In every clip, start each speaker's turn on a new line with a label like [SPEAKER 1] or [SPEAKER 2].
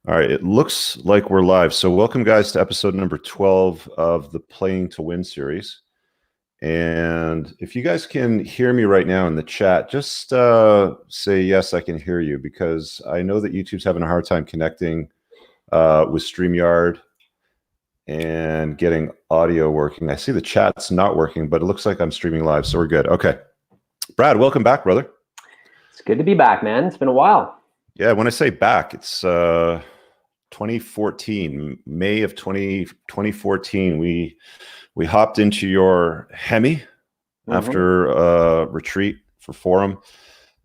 [SPEAKER 1] All right, it looks like we're live. So welcome guys to episode number 12 of the Playing to Win series. And if you guys can hear me right now in the chat, just say yes, I can hear you, because I know that YouTube's having a hard time connecting with StreamYard and getting audio working. I see the chat's not working, but it looks like I'm streaming live, so we're good. Okay. Brad, welcome back, brother.
[SPEAKER 2] It's good to be back, man. It's been a while.
[SPEAKER 1] Yeah, when I say back, it's 2014, May of 2014. We hopped into your Hemi after a retreat for Forum.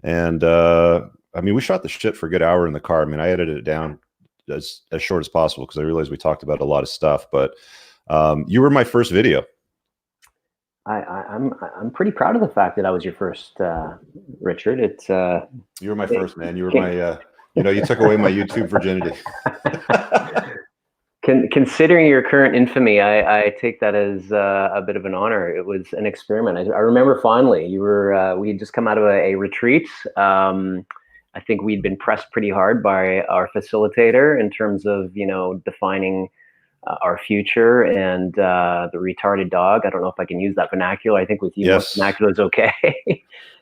[SPEAKER 1] And I mean, we shot the shit for a good hour in the car. I mean, I edited it down as short as possible because I realized we talked about a lot of stuff. But you were my first video.
[SPEAKER 2] I'm pretty proud of the fact that I was your first, Richard. It's
[SPEAKER 1] you were my first, man. You were my you took away my YouTube virginity.
[SPEAKER 2] Considering your current infamy, I take that as a bit of an honor. It was an experiment. I remember fondly. You were we had just come out of a retreat. I think we'd been pressed pretty hard by our facilitator in terms of defining our future and the retarded dog. I don't know if I can use that vernacular. I think with you,
[SPEAKER 1] yes,
[SPEAKER 2] vernacular is okay.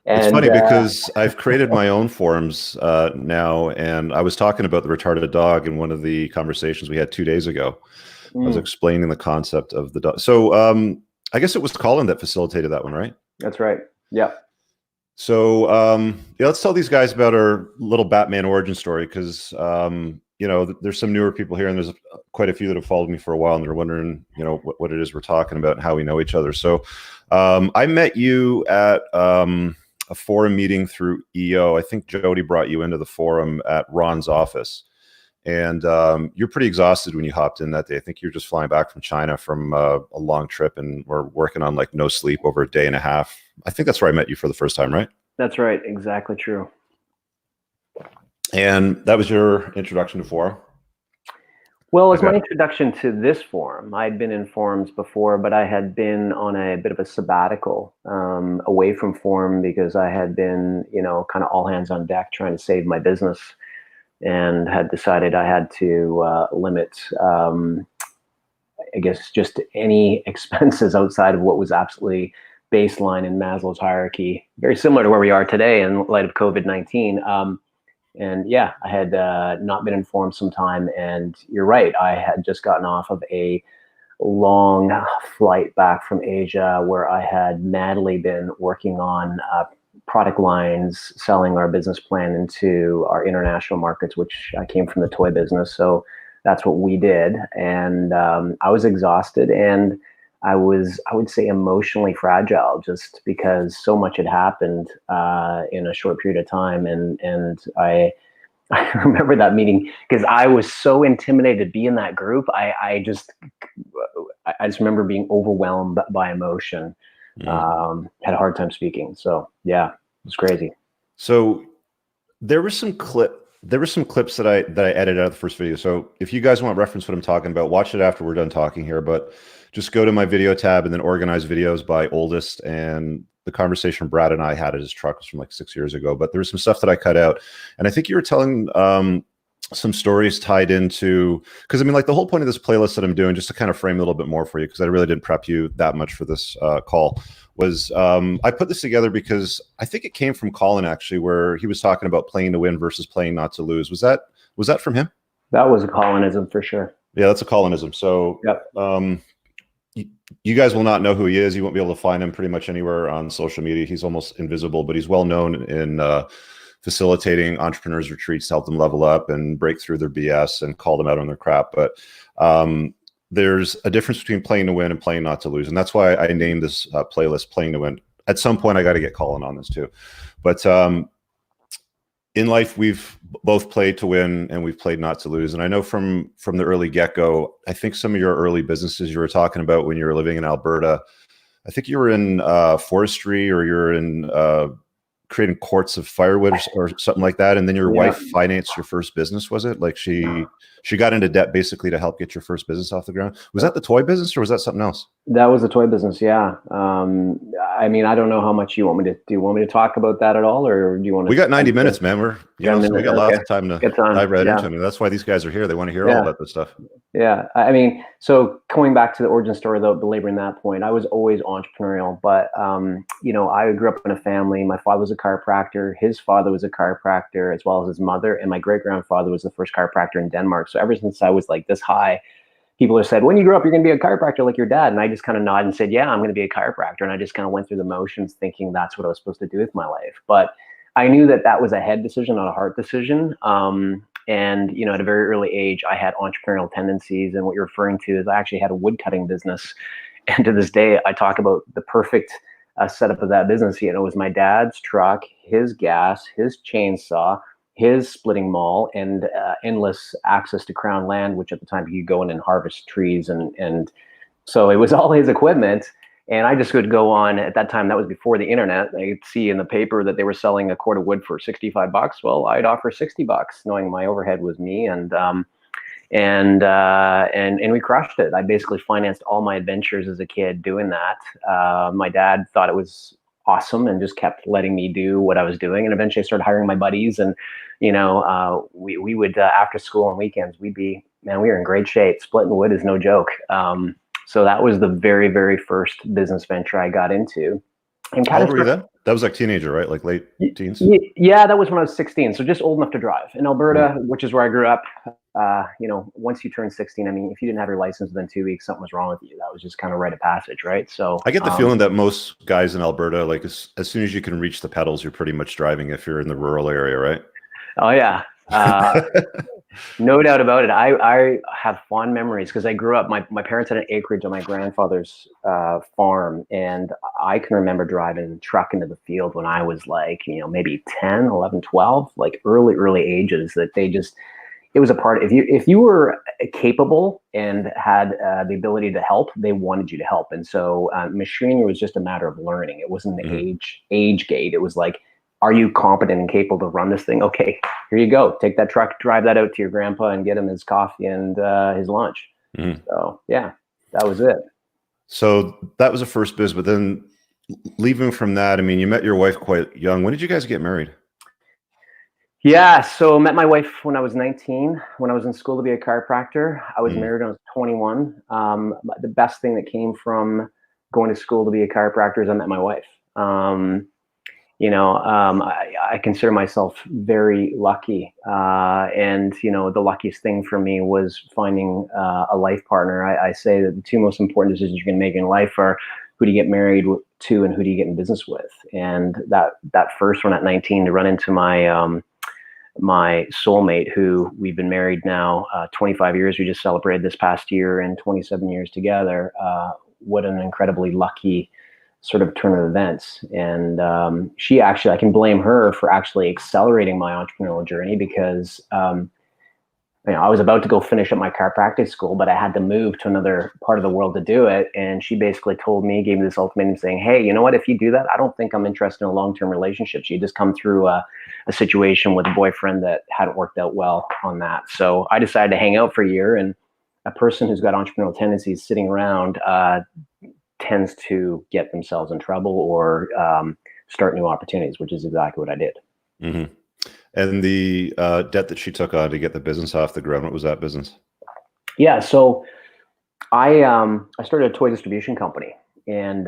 [SPEAKER 2] And,
[SPEAKER 1] it's funny because I've created my own forums now, and I was talking about the retarded dog in one of the conversations we had 2 days ago. I was explaining the concept of the dog. So I guess it was Colin that facilitated that one, right?
[SPEAKER 2] That's right. Yeah.
[SPEAKER 1] So let's tell these guys about our little Batman origin story, because there's some newer people here, and there's quite a few that have followed me for a while, and they're wondering, what it is we're talking about and how we know each other. So I met you at a forum meeting through EO. I think Jody brought you into the forum at Ron's office, and you're pretty exhausted when you hopped in that day. I think you're just flying back from China from a long trip, and we're working on like no sleep over a day and a half. I think that's where I met you for the first time, right?
[SPEAKER 2] That's right. Exactly true.
[SPEAKER 1] And that was your introduction to forum?
[SPEAKER 2] Well, it's my introduction to this forum. I'd been in forums before, but I had been on a bit of a sabbatical away from forum because I had been, kind of all hands on deck trying to save my business, and had decided I had to limit, I guess, just any expenses outside of what was absolutely baseline in Maslow's hierarchy, very similar to where we are today in light of COVID-19. And yeah, I had not been informed some time, and you're right. I had just gotten off of a long flight back from Asia where I had madly been working on product lines, selling our business plan into our international markets, which I came from the toy business. So that's what we did. And I was exhausted, and I would say, emotionally fragile, just because so much had happened in a short period of time. And I remember that meeting because I was so intimidated to be in that group. I just remember being overwhelmed by emotion. Had a hard time speaking. So yeah, it was crazy.
[SPEAKER 1] So there were some clips that I edited out of the first video. So if you guys want to reference what I'm talking about, watch it after we're done talking here. But just go to my video tab and then organize videos by oldest. And the conversation Brad and I had at his truck was from like 6 years ago. But there was some stuff that I cut out. And I think you were telling some stories tied into, because I mean, like the whole point of this playlist that I'm doing, just to kind of frame a little bit more for you, because I really didn't prep you that much for this call, was I put this together because I think it came from Colin, actually, where he was talking about playing to win versus playing not to lose. Was that from him?
[SPEAKER 2] That was a Colinism for sure.
[SPEAKER 1] Yeah, that's a Colinism. So
[SPEAKER 2] yep.
[SPEAKER 1] You guys will not know who he is. You won't be able to find him pretty much anywhere on social media. He's almost invisible, but he's well known in facilitating entrepreneurs retreats to help them level up and break through their BS and call them out on their crap. But there's a difference between playing to win and playing not to lose. And that's why I named this playlist Playing to Win. At some point, I got to get Colin on this too. But in life, we've both played to win and we've played not to lose. And I know from the early get-go, I think some of your early businesses you were talking about when you were living in Alberta, I think you were in forestry, or you're in creating quarts of firewood or something like that, and then your
[SPEAKER 2] Yeah.
[SPEAKER 1] wife financed your first business. Was it like she got into debt basically to help get your first business off the ground? Was that the toy business or was that something else?
[SPEAKER 2] That was a toy business, yeah. I mean, I don't know how much you want me to. Do you want me to talk about that at all, or do you want to?
[SPEAKER 1] We got 90 minutes, man. We're
[SPEAKER 2] 10
[SPEAKER 1] so we
[SPEAKER 2] minutes.
[SPEAKER 1] got
[SPEAKER 2] Okay.
[SPEAKER 1] lots of time to
[SPEAKER 2] Good time.
[SPEAKER 1] dive right
[SPEAKER 2] Yeah.
[SPEAKER 1] into it. I mean, that's why these guys are here. They want to hear all
[SPEAKER 2] Yeah.
[SPEAKER 1] about this stuff.
[SPEAKER 2] Yeah, I mean, so going back to the origin story, though, belaboring that point, I was always entrepreneurial, but you know, I grew up in a family. My father was a chiropractor. His father was a chiropractor, as well as his mother, and my great grandfather was the first chiropractor in Denmark. So ever since I was like this high, people have said, "When you grow up, you're going to be a chiropractor like your dad." And I just kind of nodded and said, "Yeah, I'm going to be a chiropractor." And I just kind of went through the motions, thinking that's what I was supposed to do with my life. But I knew that that was a head decision, not a heart decision. And, you know, at a very early age, I had entrepreneurial tendencies. And what you're referring to is I actually had a wood cutting business. And to this day, I talk about the perfect setup of that business. You know, it was my dad's truck, his gas, his chainsaw, his splitting maul, and endless access to Crown land, which at the time you could go in and harvest trees. And so it was all his equipment. And I just would go on at that time. That was before the internet. I could see in the paper that they were selling a cord of wood for $65. Well, I'd offer $60, knowing my overhead was me, and we crushed it. I basically financed all my adventures as a kid doing that. My dad thought it was awesome and just kept letting me do what I was doing. And eventually, I started hiring my buddies, and you know, we would after school and weekends, we were in great shape. Splitting wood is no joke. So that was the very, very first business venture I got into. And
[SPEAKER 1] How old were you then? That was like teenager, right? Like late teens?
[SPEAKER 2] Yeah, that was when I was 16. So just old enough to drive. In Alberta, which is where I grew up, you know, once you turn 16, I mean, if you didn't have your license within 2 weeks, something was wrong with you. That was just kind of rite of passage, right? So
[SPEAKER 1] I get the feeling that most guys in Alberta, like as soon as you can reach the pedals, you're pretty much driving if you're in the rural area, right?
[SPEAKER 2] Oh, yeah. No doubt about it. I have fond memories because I grew up, my parents had an acreage on my grandfather's farm, and I can remember driving the truck into the field when I was like, you know, maybe 10, 11, 12, like early ages, that they just, it was a part, if you were capable and had the ability to help, they wanted you to help. And so machinery was just a matter of learning. It wasn't the age gate. It was like, are you competent and capable to run this thing? Okay, here you go. Take that truck, drive that out to your grandpa, and get him his coffee and his lunch. So yeah, that was it.
[SPEAKER 1] So that was the first biz, but then leaving from that, I mean, you met your wife quite young. When did you guys get married?
[SPEAKER 2] Yeah, so met my wife when I was 19, when I was in school to be a chiropractor. I was married when I was 21. The best thing that came from going to school to be a chiropractor is I met my wife. You know, I consider myself very lucky. And, you know, the luckiest thing for me was finding a life partner. I say that the two most important decisions you can make in life are who do you get married to and who do you get in business with. And that first one at 19, to run into my my soulmate, who we've been married now 25 years. We just celebrated this past year, and 27 years together. What an incredibly lucky sort of turn of events. And she actually, I can blame her for actually accelerating my entrepreneurial journey, because you know, I was about to go finish up my chiropractic school, but I had to move to another part of the world to do it. And she basically told me, gave me this ultimatum saying, "Hey, you know what, if you do that, I don't think I'm interested in a long-term relationship. So you just come through a situation with a boyfriend that hadn't worked out well on that." So I decided to hang out for a year, and a person who's got entrepreneurial tendencies sitting around tends to get themselves in trouble or start new opportunities, which is exactly what I did.
[SPEAKER 1] Mm-hmm. And the debt that she took on to get the business off the ground, what was that business?
[SPEAKER 2] Yeah, so I started a toy distribution company, and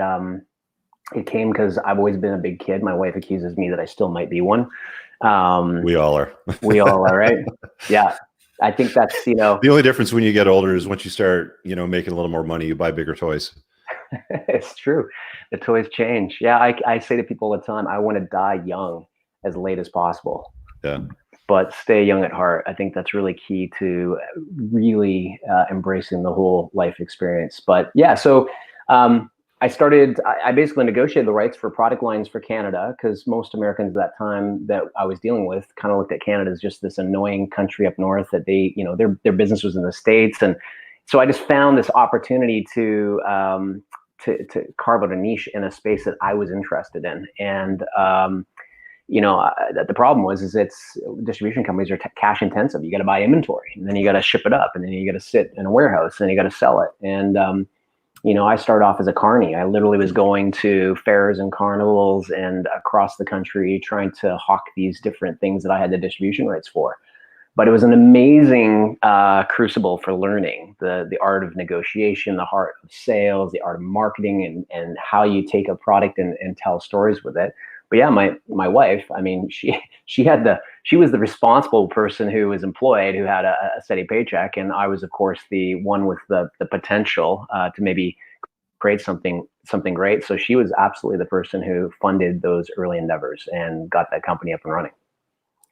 [SPEAKER 2] it came because I've always been a big kid. My wife accuses me that I still might be one.
[SPEAKER 1] We all are.
[SPEAKER 2] We all are, right? Yeah, I think that's, you know,
[SPEAKER 1] the only difference when you get older is once you start, you know, making a little more money, you buy bigger toys.
[SPEAKER 2] It's true. The toys change. Yeah, I say to people all the time, I want to die young as late as possible.
[SPEAKER 1] Yeah.
[SPEAKER 2] But stay young at heart. I think that's really key to really embracing the whole life experience. But yeah, so I basically negotiated the rights for product lines for Canada, because most Americans at that time that I was dealing with kind of looked at Canada as just this annoying country up north, that they, you know, their business was in the States. And so I just found this opportunity to carve out a niche in a space that I was interested in. And the problem is it's distribution companies are cash intensive. You got to buy inventory, and then you got to ship it up, and then you got to sit in a warehouse, and you got to sell it. And I started off as a carny. I literally was going to fairs and carnivals and across the country trying to hawk these different things that I had the distribution rights for. But it was an amazing crucible for learning the art of negotiation, the art of sales, the art of marketing, and how you take a product and tell stories with it. But yeah, my wife, I mean, she was the responsible person who was employed, who had a steady paycheck, and I was, of course, the one with the potential to maybe create something great. So she was absolutely the person who funded those early endeavors and got that company up and running.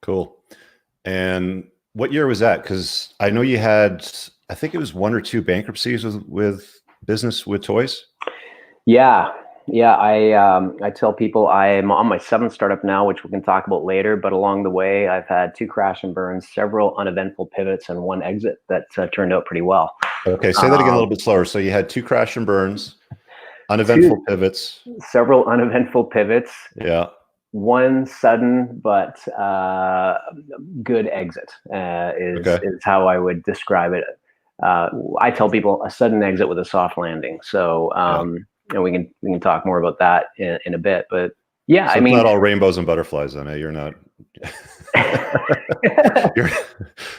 [SPEAKER 1] Cool. And what year was that? Because I know you had, I think it was 1 or 2 bankruptcies with business with toys.
[SPEAKER 2] Yeah. I tell people I'm on my 7th startup now, which we can talk about later. But along the way, I've had 2 crash and burns, several uneventful pivots, and 1 exit that turned out pretty well.
[SPEAKER 1] Okay, say that again a little bit slower. So you had 2 crash and burns, uneventful pivots,
[SPEAKER 2] several uneventful pivots.
[SPEAKER 1] Yeah.
[SPEAKER 2] 1 sudden but good exit is how I would describe it. I tell people a sudden exit with a soft landing. So and we can talk more about that in a bit. But yeah,
[SPEAKER 1] so
[SPEAKER 2] I mean,
[SPEAKER 1] not all rainbows and butterflies. Then you're not.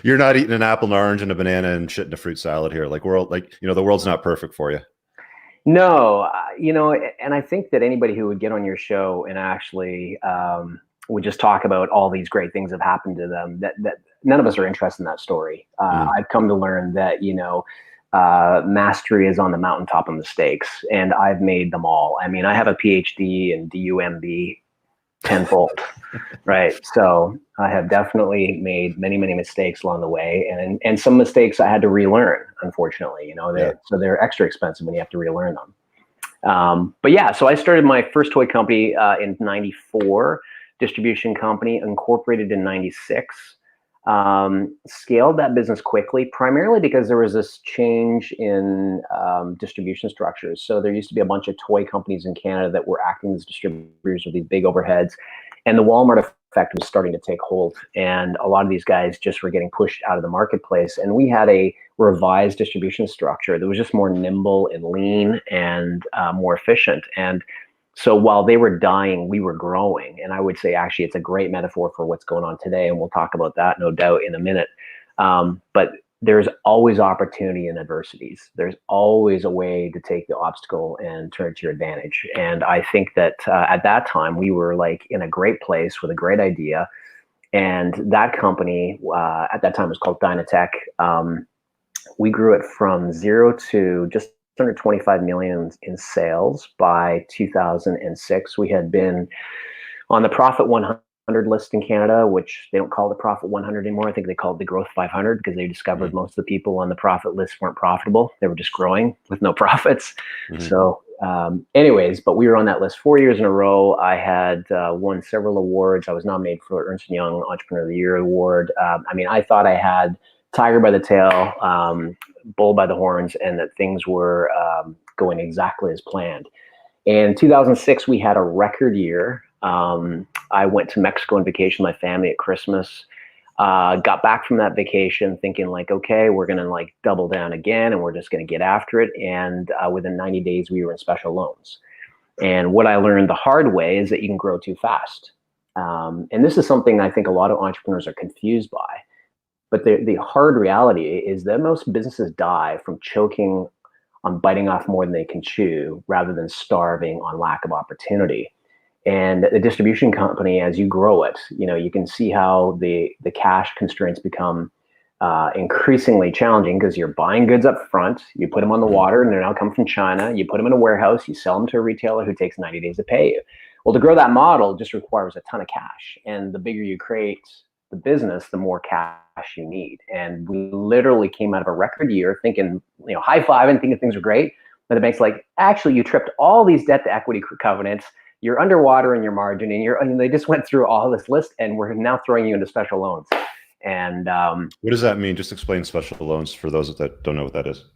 [SPEAKER 1] you're not eating an apple and orange and a banana and shit in a fruit salad here. Like the world's not perfect for you.
[SPEAKER 2] No, and I think that anybody who would get on your show and actually would just talk about all these great things that have happened to them, that none of us are interested in that story. I've come to learn that, mastery is on the mountaintop of mistakes, and I've made them all. I mean, I have a PhD in DUMB tenfold, right? So I have definitely made many, many mistakes along the way, and some mistakes I had to relearn, unfortunately. So they're extra expensive when you have to relearn them. But yeah, so I started my first toy company in '94, distribution company, incorporated in '96. Scaled that business quickly, primarily because there was this change in distribution structures. So there used to be a bunch of toy companies in Canada that were acting as distributors with these big overheads, and the Walmart effect was starting to take hold. And a lot of these guys just were getting pushed out of the marketplace. And we had a revised distribution structure that was just more nimble and lean and more efficient. And so while they were dying, we were growing. And I would say, actually, it's a great metaphor for what's going on today. And we'll talk about that, no doubt, in a minute. But there's always opportunity in adversities. There's always a way to take the obstacle and turn it to your advantage. And I think that at that time, we were like in a great place with a great idea. And that company at that time was called Dynatech. We grew it from 0 to just under 25 million in sales by 2006. We had been on the Profit 100 list in Canada, which they don't call the Profit 100 anymore. I think they call it the Growth 500 because they discovered most of the people on the profit list weren't profitable. They were just growing with no profits. So anyways, but we were on that list 4 years in a row. I had won several awards. I was nominated for Ernst & Young Entrepreneur of the Year award. I mean, I thought I had tiger by the tail, bull by the horns, and that things were going exactly as planned. In 2006, we had a record year. I went to Mexico on vacation with my family at Christmas. Got back from that vacation thinking like, okay, we're going to like double down again, and we're just going to get after it. And within 90 days, we were in special loans. And what I learned the hard way is that you can grow too fast. And this is something I think a lot of entrepreneurs are confused by. But the hard reality is that most businesses die from choking on biting off more than they can chew rather than starving on lack of opportunity. And the distribution company, as you grow it, you can see how the cash constraints become increasingly challenging because you're buying goods up front, you put them on the water, and they're now coming from China. You put them in a warehouse, you sell them to a retailer who takes 90 days to pay you. Well, to grow that model just requires a ton of cash. And the bigger you create the business, the more cash you need. And we literally came out of a record year thinking, high-fiving, thinking things were great. But the bank's like, actually, you tripped all these debt to equity covenants. You're underwater in your margin, and they just went through all this list, and we're now throwing you into special loans. And
[SPEAKER 1] what does that mean? Just explain special loans for those that don't know what that is.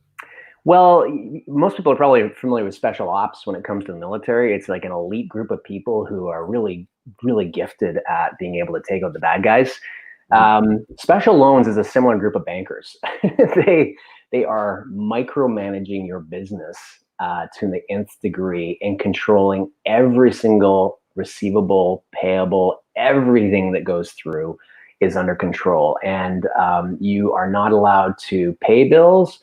[SPEAKER 2] Well, most people are probably familiar with special ops when it comes to the military. It's like an elite group of people who are really really gifted at being able to take out the bad guys. Special loans is a similar group of bankers. They are micromanaging your business to the nth degree and controlling every single receivable, payable, everything that goes through is under control. And you are not allowed to pay bills,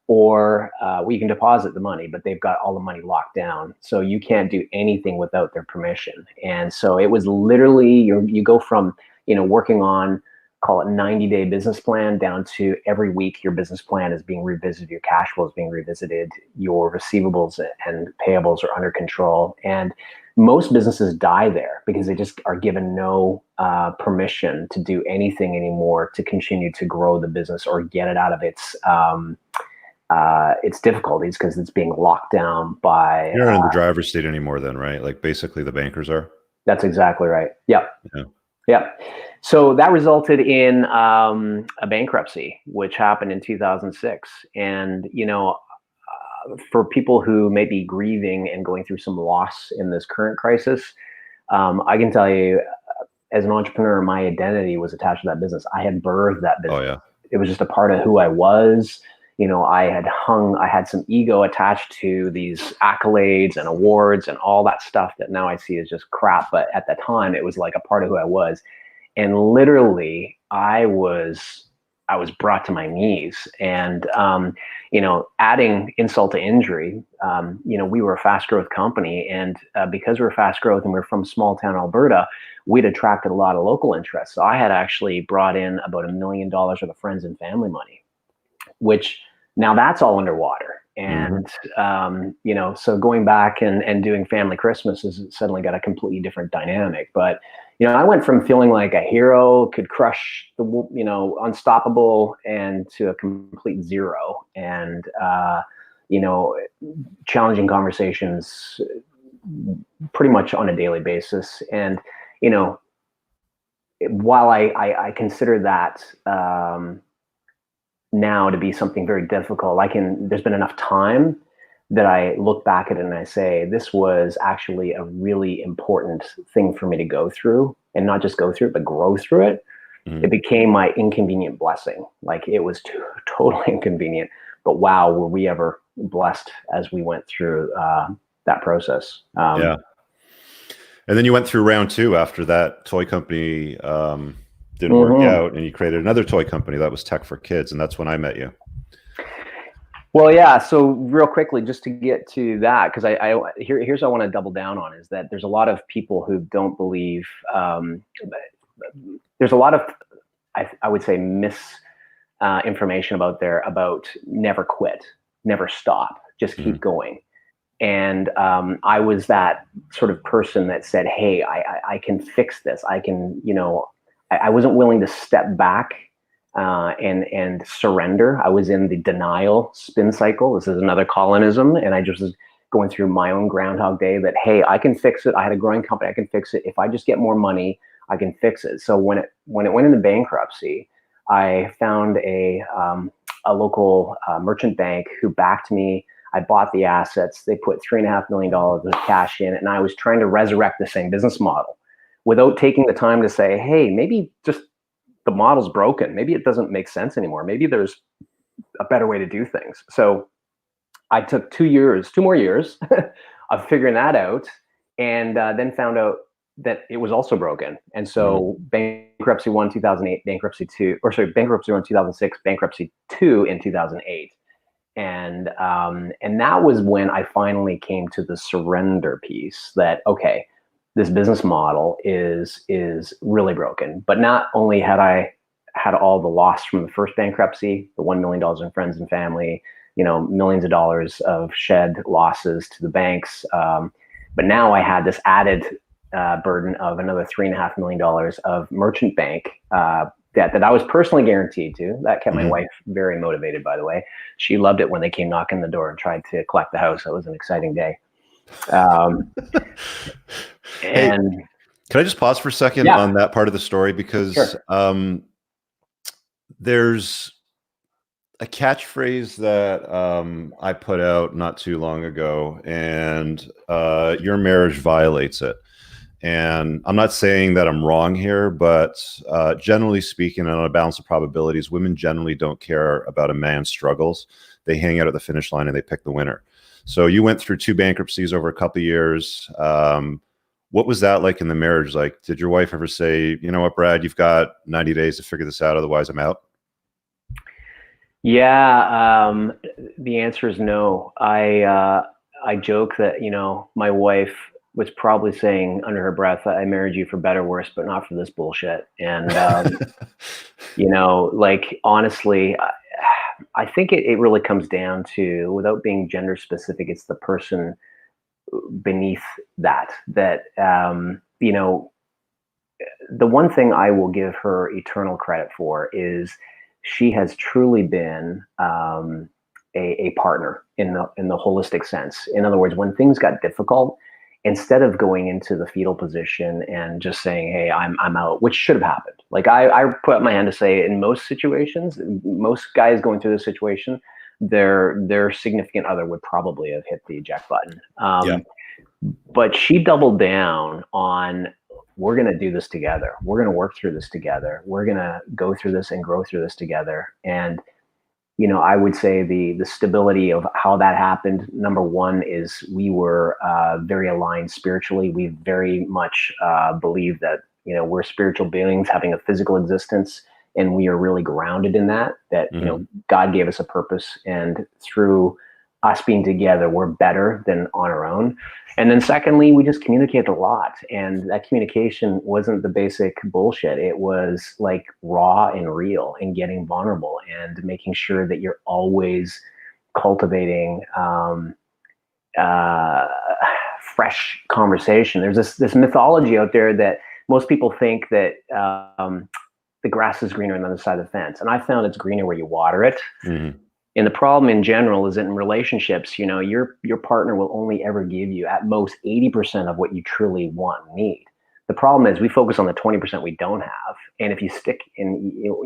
[SPEAKER 2] or you can deposit the money, but they've got all the money locked down. So you can't do anything without their permission. And so it was literally, you go from, working on, call it 90-day business plan, down to every week your business plan is being revisited, your cash flow is being revisited, your receivables and payables are under control. And most businesses die there because they just are given no permission to do anything anymore to continue to grow the business or get it out of its difficulties, because it's being locked down by.
[SPEAKER 1] You're not in the driver's seat anymore then, right? Like basically the bankers are.
[SPEAKER 2] That's exactly right. Yep.
[SPEAKER 1] Yeah.
[SPEAKER 2] Yep. So that resulted in a bankruptcy, which happened in 2006. And, for people who may be grieving and going through some loss in this current crisis, I can tell you, as an entrepreneur, my identity was attached to that business. I had birthed that business.
[SPEAKER 1] Oh, yeah.
[SPEAKER 2] It was just a part of who I was. I had some ego attached to these accolades and awards and all that stuff that now I see as just crap. But at the time, it was like a part of who I was. And literally, I was brought to my knees. And, adding insult to injury, we were a fast growth company. And because we were fast growth and we we're from small town Alberta, we'd attracted a lot of local interest. So I had actually brought in about $1 million worth of friends and family money, which now that's all underwater. And, so going back and doing family Christmas has suddenly got a completely different dynamic. But, I went from feeling like a hero, could crush the, unstoppable, and to a complete zero. And, challenging conversations pretty much on a daily basis. And, while I consider that, now to be something very difficult, there's been enough time that I look back at it and I say, this was actually a really important thing for me to go through, and not just go through it, but grow through it. It became my inconvenient blessing. Like, it was totally inconvenient, but wow, were we ever blessed as we went through that process.
[SPEAKER 1] Yeah. And then you went through round 2 after that toy company didn't work out, and you created another toy company that was tech for kids. And that's when I met you.
[SPEAKER 2] Well, yeah. So real quickly, just to get to that, because here's what I want to double down on, is that there's a lot of people who don't believe. There's a lot of, I would say, information about never quit, never stop, just keep going. And I was that sort of person that said, hey, I can fix this. I can, I wasn't willing to step back and surrender. I was in the denial spin cycle. This is another colonism. And I just was going through my own Groundhog Day that, hey, I can fix it. I had a growing company. I can fix it. If I just get more money, I can fix it. So when it went into bankruptcy, I found a local merchant bank who backed me. I bought the assets. They put $3.5 million of cash in, and I was trying to resurrect the same business model without taking the time to say, hey, maybe just the model's broken. Maybe it doesn't make sense anymore. Maybe there's a better way to do things. So I took 2 more years of figuring that out, and then found out that it was also broken. And so bankruptcy 1, 2008, bankruptcy 1, 2006, bankruptcy 2 in 2008. And that was when I finally came to the surrender piece, that, okay, this business model is really broken. But not only had I had all the loss from the first bankruptcy, the $1 million in friends and family, millions of dollars of shed losses to the banks. But now I had this added burden of another $3.5 million of merchant bank debt that I was personally guaranteed to. That kept my wife very motivated, by the way. She loved it when they came knocking the door and tried to collect the house. That was an exciting day. And
[SPEAKER 1] can I just pause for a second on that part of the story? Because there's a catchphrase that I put out not too long ago, and your marriage violates it. And I'm not saying that I'm wrong here, but generally speaking, on a balance of probabilities, women generally don't care about a man's struggles. They hang out at the finish line and they pick the winner. So you went through 2 bankruptcies over a couple of years. What was that like in the marriage? Like, did your wife ever say, you know what, Brad, you've got 90 days to figure this out, otherwise I'm out?
[SPEAKER 2] Yeah, the answer is no. I joke that, my wife was probably saying under her breath, "I married you for better, worse, but not for this bullshit." And like, honestly, I think it really comes down to, without being gender specific, it's the person beneath that the one thing I will give her eternal credit for is she has truly been a partner in the holistic sense. In other words, when things got difficult, instead of going into the fetal position and just saying, "Hey, I'm out," which should have happened. Like, I put up my hand to say, in most situations, most guys going through this situation, their significant other would probably have hit the eject button.
[SPEAKER 1] Yeah.
[SPEAKER 2] But she doubled down on, we're going to do this together. We're going to work through this together. We're going to go through this and grow through this together. And, I would say the stability of how that happened, number one, is we were very aligned spiritually. We very much believe that, we're spiritual beings having a physical existence, and we are really grounded in that, God gave us a purpose. And through us being together, we're better than on our own. And then secondly, we just communicated a lot. And that communication wasn't the basic bullshit. It was like raw and real, and getting vulnerable and making sure that you're always cultivating fresh conversation. There's this mythology out there that most people think that the grass is greener on the other side of the fence. And I found it's greener where you water it.
[SPEAKER 1] Mm-hmm.
[SPEAKER 2] And the problem in general is that in relationships, your partner will only ever give you at most 80% of what you truly want and need. The problem is we focus on the 20% we don't have. And if you stick in,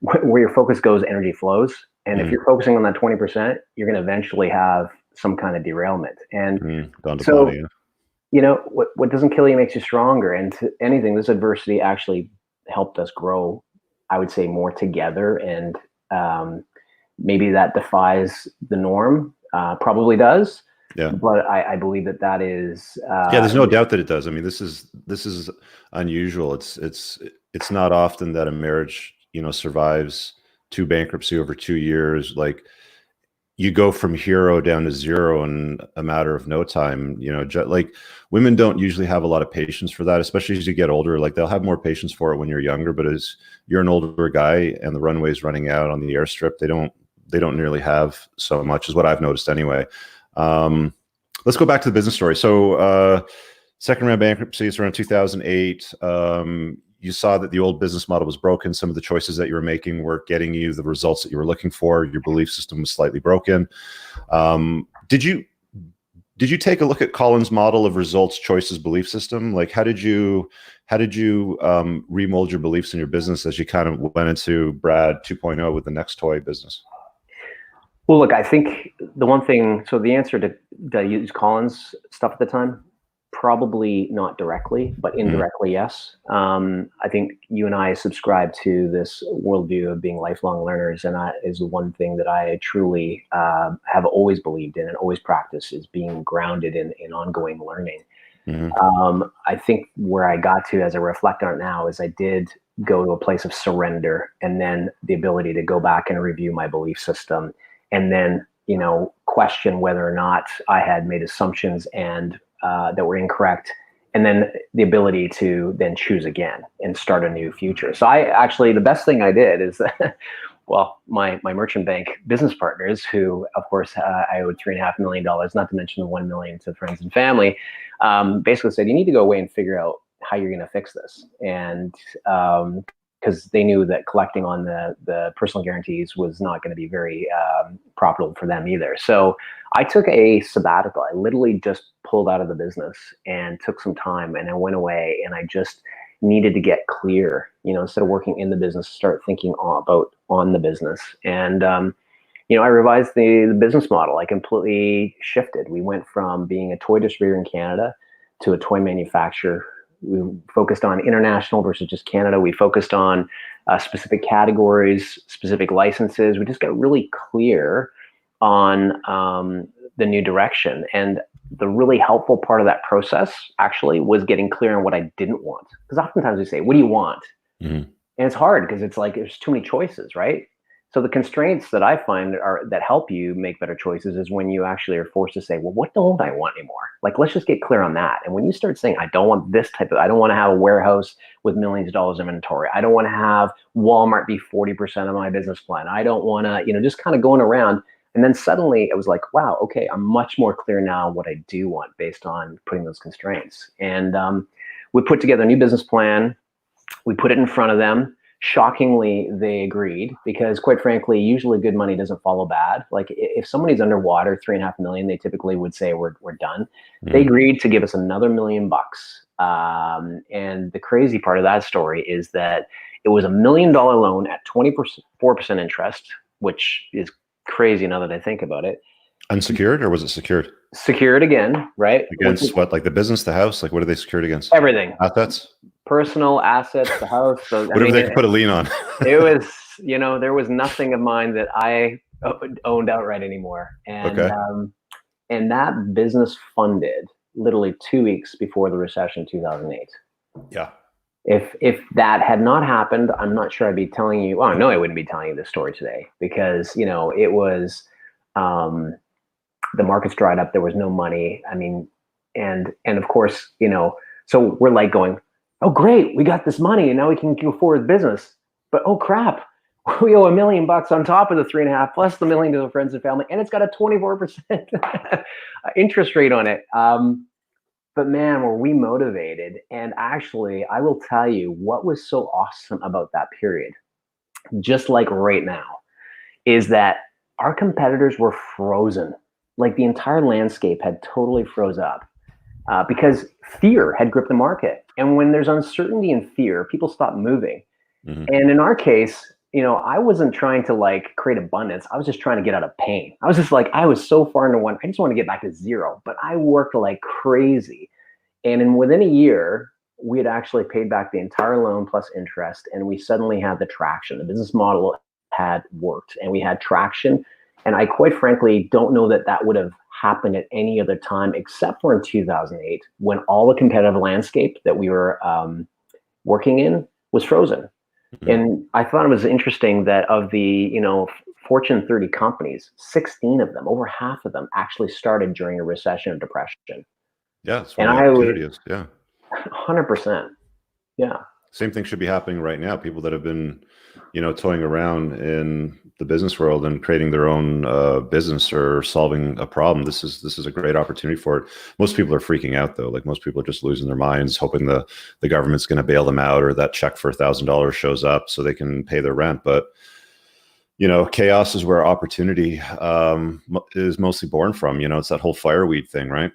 [SPEAKER 2] where your focus goes, energy flows. And if you're focusing on that 20%, you're going to eventually have some kind of derailment. And so, what doesn't kill you makes you stronger. And to anything, this adversity actually helped us grow, I would say, more together. And maybe that defies the norm, probably does.
[SPEAKER 1] Yeah.
[SPEAKER 2] But I believe that is.
[SPEAKER 1] Yeah, there's no doubt that it does. I mean, this is unusual. It's not often that a marriage, survives 2 bankruptcy over 2 years. Like, you go from hero down to zero in a matter of no time. Like, women don't usually have a lot of patience for that, especially as you get older. Like, they'll have more patience for it when you're younger, but as you're an older guy and the runway's running out on the airstrip, they don't nearly have so much, is what I've noticed anyway. Let's go back to the business story. So second round bankruptcy is around 2008. You saw that the old business model was broken. Some of the choices that you were making weren't getting you the results that you were looking for. Your belief system was slightly broken. Did you take a look at Colin's model of results, choices, belief system? Like, how did you remold your beliefs in your business as you kind of went into Brad 2.0 with the Next Toy business?
[SPEAKER 2] Well, look, I think the one thing, so the answer to use Colin's stuff at the time, probably not directly, but indirectly, yes. I think you and I subscribe to this worldview of being lifelong learners, and that is the one thing that I truly have always believed in and always practiced, is being grounded in ongoing learning. I think where I got to, as I reflect on it now, is I did go to a place of surrender, and then the ability to go back and review my belief system, and then question whether or not I had made assumptions and that were incorrect, and then the ability to then choose again and start a new future. So the best thing I did is well, my merchant bank business partners, who of course I owed $3.5 million, not to mention the $1 million to friends and family, basically said, you need to go away and figure out how you're going to fix this. And because they knew that collecting on the personal guarantees was not going to be very profitable for them either. So I took a sabbatical. I literally just pulled out of the business and took some time, and I went away, and I just needed to get clear, instead of working in the business, start thinking on the business. And, I revised the business model. I completely shifted. We went from being a toy distributor in Canada to a toy manufacturer. We focused on international versus just Canada. We focused on specific categories, specific licenses. We just got really clear on the new direction. And the really helpful part of that process actually was getting clear on what I didn't want. Because oftentimes we say, what do you want?
[SPEAKER 1] Mm-hmm.
[SPEAKER 2] And it's hard because it's like there's too many choices, right? So the constraints that I find that help you make better choices is when you actually are forced to say, well, what don't I want anymore? Like, let's just get clear on that. And when you start saying, I don't want this type of, I don't want to have a warehouse with millions of dollars of inventory. I don't want to have Walmart be 40% of my business plan. I don't want to, just kind of going around. And then suddenly it was like, wow, okay, I'm much more clear now what I do want based on putting those constraints. And we put together a new business plan. We put it in front of them. Shockingly, they agreed because, quite frankly, usually good money doesn't follow bad. Like if somebody's underwater, $3.5 million, they typically would say we're done. Mm-hmm. They agreed to give us another $1 million. And the crazy part of that story is that it was $1 million loan at 24% interest, which is crazy now that I think about it.
[SPEAKER 1] Unsecured, or was it secured?
[SPEAKER 2] Secured again, right?
[SPEAKER 1] Against what? Like the business, the house? Like what are they secured against?
[SPEAKER 2] Everything.
[SPEAKER 1] Assets?
[SPEAKER 2] Personal assets, the house.
[SPEAKER 1] Whatever they could put a lien on.
[SPEAKER 2] It was, there was nothing of mine that I owned outright anymore. And,
[SPEAKER 1] okay.
[SPEAKER 2] And that business funded literally 2 weeks before the recession, 2008.
[SPEAKER 1] Yeah.
[SPEAKER 2] If that had not happened, I'm not sure I'd be telling you, well, no, I wouldn't be telling you this story today because, it was, the markets dried up. There was no money. I mean, and of course, so we're like going, oh, great, we got this money and now we can go forward with business. But oh crap, we owe $1 million on top of the 3.5 plus the $1 million to the friends and family, and it's got a 24% interest rate on it. But man, were we motivated. And actually, I will tell you what was so awesome about that period, just like right now, is that our competitors were frozen. Like the entire landscape had totally froze up. Because fear had gripped the market. And when there's uncertainty and fear, people stop moving. Mm-hmm. And in our case, I wasn't trying to create abundance. I was just trying to get out of pain. I was just I was so far into one. I just want to get back to zero, but I worked like crazy. And within a year, we had actually paid back the entire loan plus interest. And we suddenly had the traction. The business model had worked and we had traction. And I quite frankly don't know that would have happened at any other time except for in 2008 when all the competitive landscape that we were working in was frozen. Mm-hmm. And I thought it was interesting that of the Fortune 30 companies, 16 of them, over half of them actually started during a recession or depression.
[SPEAKER 1] Yeah, that's what the opportunity is. Yeah,
[SPEAKER 2] 100%. Yeah.
[SPEAKER 1] Same thing should be happening right now. People that have been, toying around in the business world and creating their own business or solving a problem. This is a great opportunity for it. Most people are freaking out though. Like most people are just losing their minds, hoping the government's going to bail them out or that check for $1,000 shows up so they can pay their rent. But chaos is where opportunity is mostly born from. It's that whole fireweed thing, right?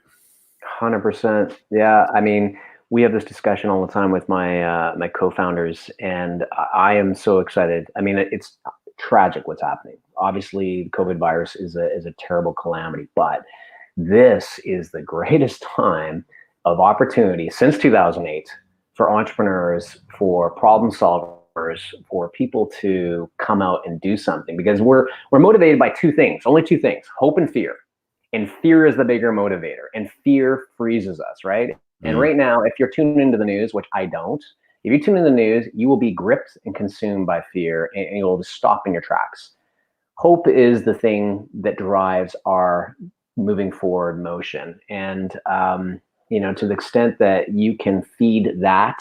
[SPEAKER 2] 100%. Yeah. I mean, we have this discussion all the time with my my co-founders, and I am so excited. I mean, it's tragic what's happening. Obviously, the COVID virus is a terrible calamity, but this is the greatest time of opportunity since 2008 for entrepreneurs, for problem solvers, for people to come out and do something because we're motivated by two things, only two things: hope and fear. And fear is the bigger motivator, and fear freezes us, right? And right now, if you're tuned into the news, which I don't, if you tune into the news, you will be gripped and consumed by fear and you'll just stop in your tracks. Hope is the thing that drives our moving forward motion. And, to the extent that you can feed that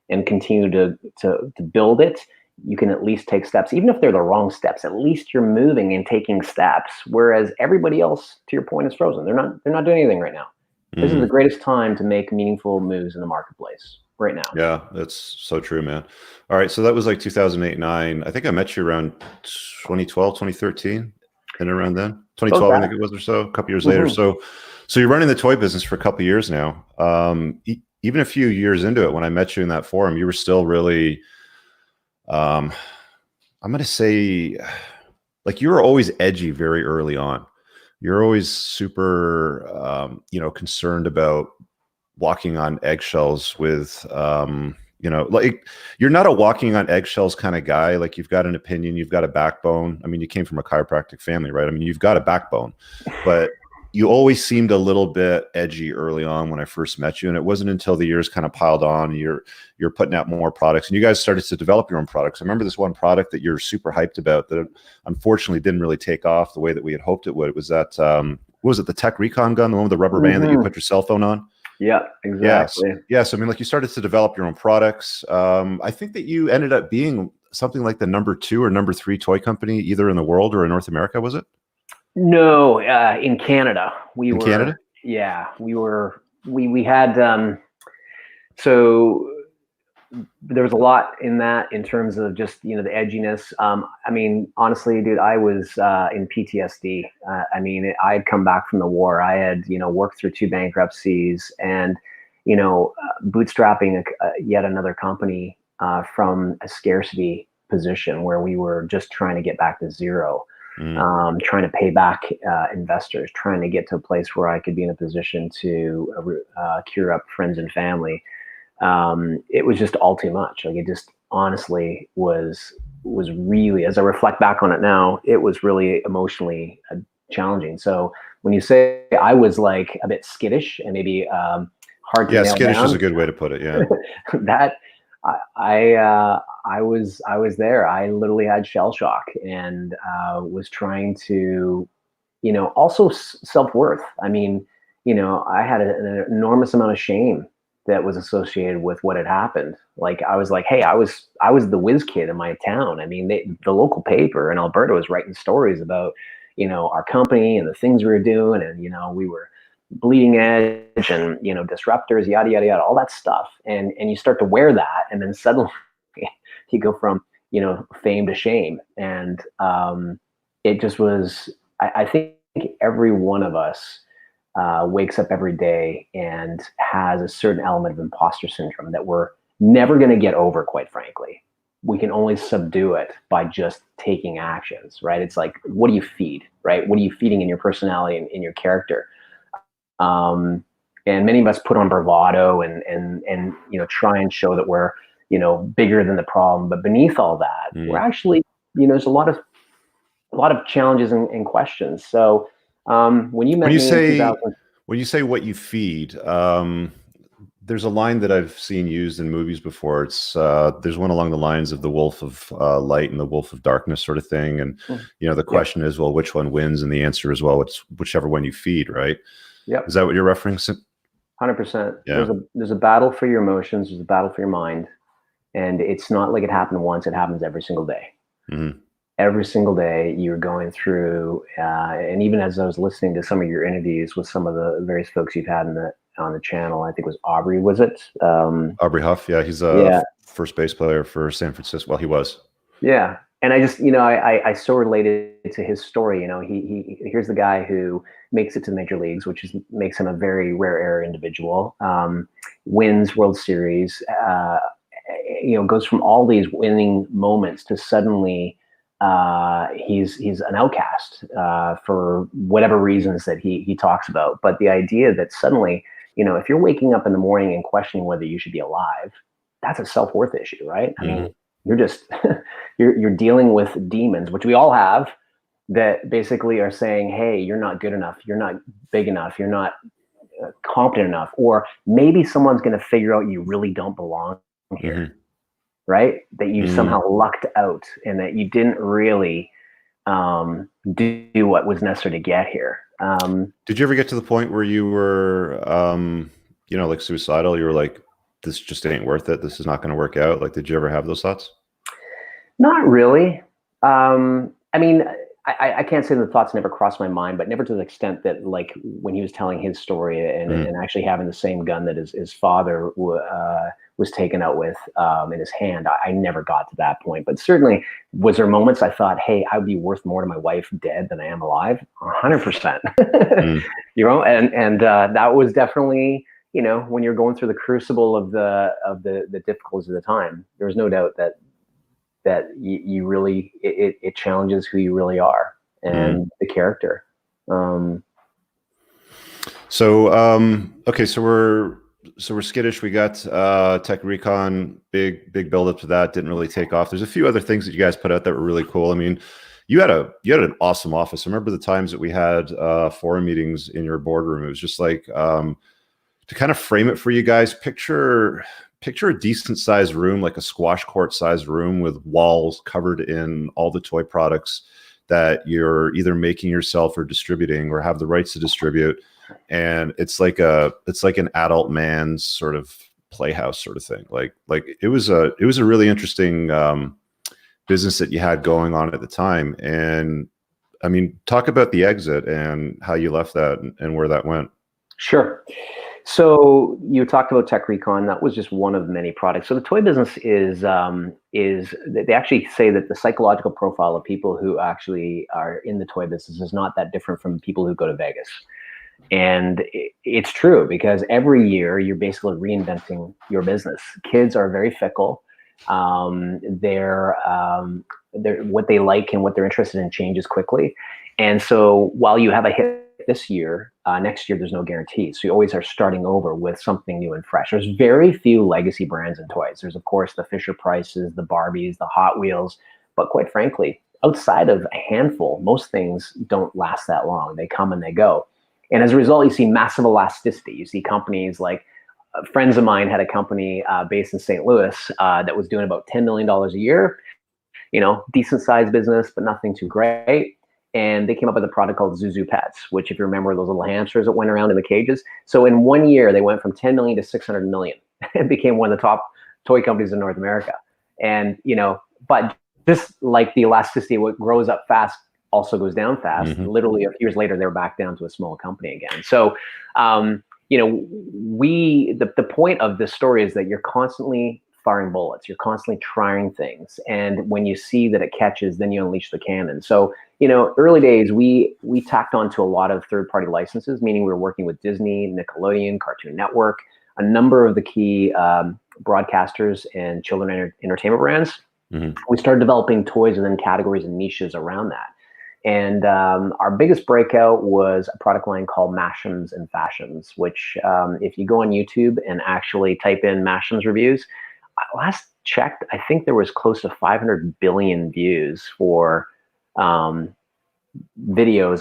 [SPEAKER 2] and continue to build it, you can at least take steps, even if they're the wrong steps. At least you're moving and taking steps, whereas everybody else, to your point, is frozen. They're not doing anything right now. This is the greatest time to make meaningful moves in the marketplace right now.
[SPEAKER 1] Yeah, that's so true, man. All right. So that was like 2008, 9. I think I met you around 2012, 2013 and around then 2012, I think it was, or so, a couple years later. So you're running the toy business for a couple of years now. Even a few years into it, when I met you in that forum, you were still really, I'm going to say like you were always edgy very early on. You're always super, concerned about walking on eggshells with, you know, like you're not a walking on eggshells kind of guy. Like you've got an opinion, you've got a backbone. I mean, you came from a chiropractic family, right? I mean, you've got a backbone, but you always seemed a little bit edgy early on when I first met you. And it wasn't until the years kind of piled on, you're putting out more products and you guys started to develop your own products. I remember this one product that you're super hyped about that unfortunately didn't really take off the way that we had hoped it would. It was that, what was it, the Tech Recon gun, the one with the rubber band that you put your cell phone on?
[SPEAKER 2] Yeah, exactly.
[SPEAKER 1] Yes. I mean, like you started to develop your own products. I think that you ended up being something like the #2 or #3 toy company, either in the world or in North America, was it?
[SPEAKER 2] No, in Canada,
[SPEAKER 1] Canada?
[SPEAKER 2] Yeah, we had, so there was a lot in that in terms of just, the edginess. I mean, honestly, dude, I was in PTSD. I mean, I had come back from the war. I had, worked through 2 bankruptcies and, bootstrapping yet another company from a scarcity position where we were just trying to get back to zero. Trying to pay back investors, trying to get to a place where I could be in a position to cure up friends and family. It was just all too much. Like it just honestly was really, as I reflect back on it now, it was really emotionally challenging. So when you say I was like a bit skittish and maybe hard to nail
[SPEAKER 1] skittish
[SPEAKER 2] down,
[SPEAKER 1] is a good way to put it. Yeah.
[SPEAKER 2] that I was there. I literally had shell shock and was trying to, also self-worth. I mean, I had an enormous amount of shame that was associated with what had happened. Like I was like, hey, I was the whiz kid in my town. I mean, the local paper in Alberta was writing stories about, our company and the things we were doing, and we were bleeding edge and disruptors, yada yada yada, all that stuff. And you start to wear that, and then suddenly you go from fame to shame. And it just was. I think every one of us wakes up every day and has a certain element of imposter syndrome that we're never going to get over, quite frankly. We can only subdue it by just taking actions, right? It's like, what do you feed, right? What are you feeding in your personality and in your character? And many of us put on bravado and try and show that we're, bigger than the problem. But beneath all that, we're actually, there's a lot of challenges and questions. So when you met me in 2000,
[SPEAKER 1] when you say what you feed, there's a line that I've seen used in movies before. It's there's one along the lines of the wolf of light and the wolf of darkness sort of thing. And the question is, well, which one wins? And the answer is, well, it's whichever one you feed, right?
[SPEAKER 2] Yep.
[SPEAKER 1] Is that what you're referencing?
[SPEAKER 2] 100%.
[SPEAKER 1] Yeah.
[SPEAKER 2] There's a battle for your emotions. There's a battle for your mind, and it's not like it happened once. It happens every single day.
[SPEAKER 1] Mm-hmm.
[SPEAKER 2] Every single day you're going through, and even as I was listening to some of your interviews with some of the various folks you've had on the channel, I think it was Aubrey, was it?
[SPEAKER 1] Aubrey Huff. Yeah. He's a first base player for San Francisco. Well, he was.
[SPEAKER 2] Yeah. And I just, I so related to his story. Here's the guy who makes it to the major leagues, which makes him a very rare air individual, wins World Series, goes from all these winning moments to suddenly, he's an outcast for whatever reasons that he talks about. But the idea that suddenly, if you're waking up in the morning and questioning whether you should be alive, that's a self-worth issue, right? I mean, you're just you're dealing with demons, which we all have, that basically are saying, hey, you're not good enough, you're not big enough, you're not competent enough, or maybe someone's going to figure out you really don't belong here. Right? That you somehow lucked out and that you didn't really do what was necessary to get here.
[SPEAKER 1] Did you ever get to the point where you were, like suicidal? You were like, this just ain't worth it. This is not going to work out. Like, did you ever have those thoughts?
[SPEAKER 2] Not really. I mean, I can't say the thoughts never crossed my mind, but never to the extent that, like, when he was telling his story and actually having the same gun that his father was taken out with in his hand, I never got to that point. But certainly, was there moments I thought, hey, I would be worth more to my wife dead than I am alive? 100%. And that was definitely, when you're going through the crucible of the difficulties of the time, there's no doubt that you really, it challenges who you really are and the character.
[SPEAKER 1] So, okay, so we're we're skittish. We got Tech Recon, big build up to that. Didn't really take off. There's a few other things that you guys put out that were really cool. I mean, you had an awesome office. I remember the times that we had forum meetings in your boardroom. It was just like to kind of frame it for you guys. Picture a decent sized room, like a squash court sized room with walls covered in all the toy products that you're either making yourself or distributing or have the rights to distribute. And it's like an adult man's sort of playhouse sort of thing. Like it was a really interesting business that you had going on at the time. And I mean, talk about the exit and how you left that and where that went.
[SPEAKER 2] Sure. So you talked about Tech Recon. That was just one of many products. So the toy business is they actually say that the psychological profile of people who actually are in the toy business is not that different from people who go to Vegas. And it's true, because every year you're basically reinventing your business. Kids are very fickle. They're what they like and what they're interested in changes quickly. And so while you have a hit this year, next year there's no guarantee. So you always are starting over with something new and fresh. There's very few legacy brands in toys. There's of course the Fisher Prices, the Barbies, the Hot Wheels, but quite frankly, outside of a handful, most things don't last that long. They come and they go. And as a result, you see massive elasticity. You see companies like friends of mine had a company based in St. Louis that was doing about $10 million a year, decent sized business, but nothing too great. And they came up with a product called Zuzu Pets, which, if you remember, those little hamsters that went around in the cages. So in 1 year, they went from 10 million to 600 million. It became one of the top toy companies in North America. And, but just like the elasticity, what grows up fast also goes down fast. Mm-hmm. Literally a few years later, they're back down to a small company again. So, the point of this story is that you're constantly firing bullets. You're constantly trying things. And when you see that it catches, then you unleash the cannon. So, early days, we tacked on to a lot of third-party licenses, meaning we were working with Disney, Nickelodeon, Cartoon Network, a number of the key broadcasters and children entertainment brands. Mm-hmm. We started developing toys within categories and niches around that. And our biggest breakout was a product line called Mashems and Fashions, which if you go on YouTube and actually type in Mashems reviews, last checked, I think there was close to 500 billion views for videos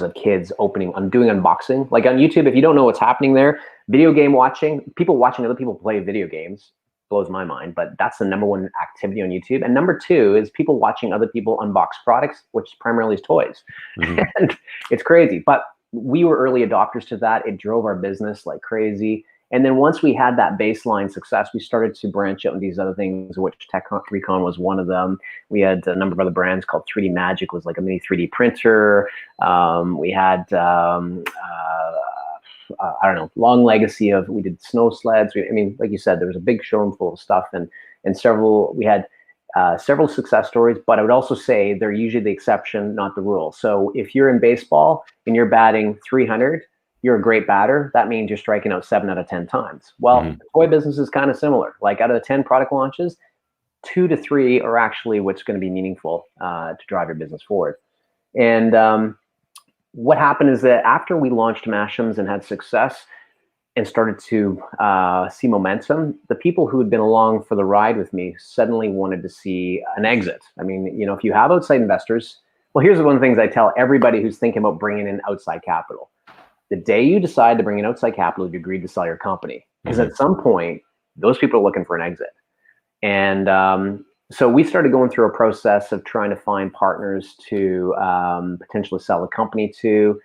[SPEAKER 2] of kids doing unboxing. Like on YouTube, if you don't know what's happening there, video game watching, people watching other people play video games blows my mind, but that's the number one activity on YouTube. And number two is people watching other people unbox products, which primarily is toys. Mm-hmm. And it's crazy, but we were early adopters to that. It drove our business like crazy. And then once we had that baseline success, we started to branch out in these other things, which Tech Recon was one of them. We had a number of other brands called 3D Magic, was like a mini 3D printer. We had, long legacy of, we did snow sleds. Like you said, there was a big showroom full of stuff and we had several success stories, but I would also say they're usually the exception, not the rule. So if you're in baseball and you're batting 300, you're a great batter. That means you're striking out 7 out of 10 times. Well, mm-hmm. The toy business is kind of similar. Like out of the 10 product launches, 2 to 3 are actually what's going to be meaningful to drive your business forward. And what happened is that after we launched Mashems and had success and started to see momentum, the people who had been along for the ride with me suddenly wanted to see an exit. If you have outside investors, well, here's one of the things I tell everybody who's thinking about bringing in outside capital. The day you decide to bring in outside capital, you agreed to sell your company. Because mm-hmm. At some point, those people are looking for an exit. And so we started going through a process of trying to find partners to potentially sell the company to.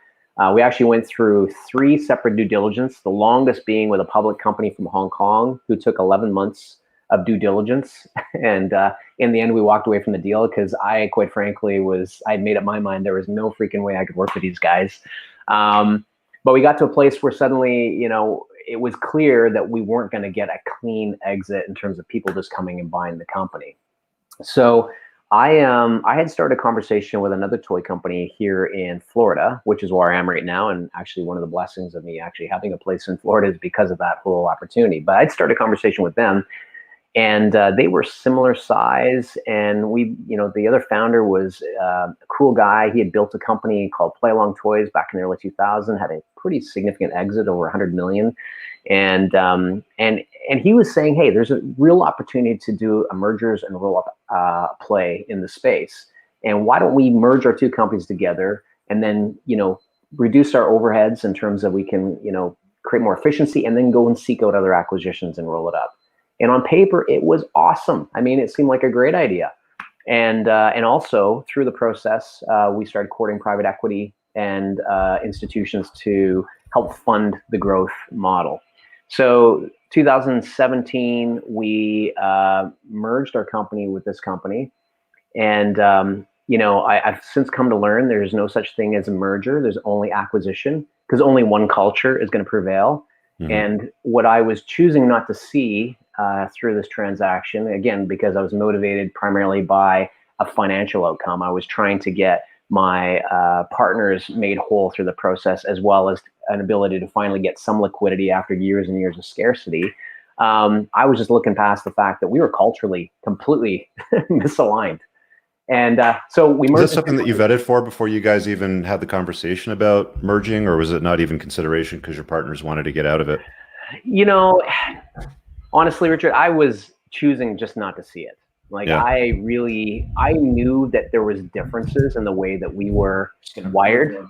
[SPEAKER 2] We actually went through 3 separate due diligence, the longest being with a public company from Hong Kong who took 11 months of due diligence. And in the end, we walked away from the deal because I, quite frankly, I'd made up my mind there was no freaking way I could work with these guys. But we got to a place where suddenly, it was clear that we weren't going to get a clean exit in terms of people just coming and buying the company. So I had started a conversation with another toy company here in Florida, which is where I am right now. And actually one of the blessings of me actually having a place in Florida is because of that whole opportunity. But I'd started a conversation with them. And they were similar size. And the other founder was a cool guy. He had built a company called Play Along Toys back in the early 2000s, had a pretty significant exit, over 100 million. And he was saying, hey, there's a real opportunity to do a mergers and roll up play in the space. And why don't we merge our two companies together and then, reduce our overheads in terms of we can, create more efficiency and then go and seek out other acquisitions and roll it up. And on paper, it was awesome. I mean, it seemed like a great idea. And also through the process, we started courting private equity and institutions to help fund the growth model. So 2017, we merged our company with this company. And, I've since come to learn there's no such thing as a merger. There's only acquisition, because only one culture is going to prevail. Mm-hmm. And what I was choosing not to see through this transaction, again, because I was motivated primarily by a financial outcome, I was trying to get my partners made whole through the process, as well as an ability to finally get some liquidity after years and years of scarcity. I was just looking past the fact that we were culturally completely misaligned. And so we merged.
[SPEAKER 1] Is this something that you vetted for before you guys even had the conversation about merging, or was it not even consideration because your partners wanted to get out of it?
[SPEAKER 2] Honestly, Richard, I was choosing just not to see it. I knew that there was differences in the way that we were wired,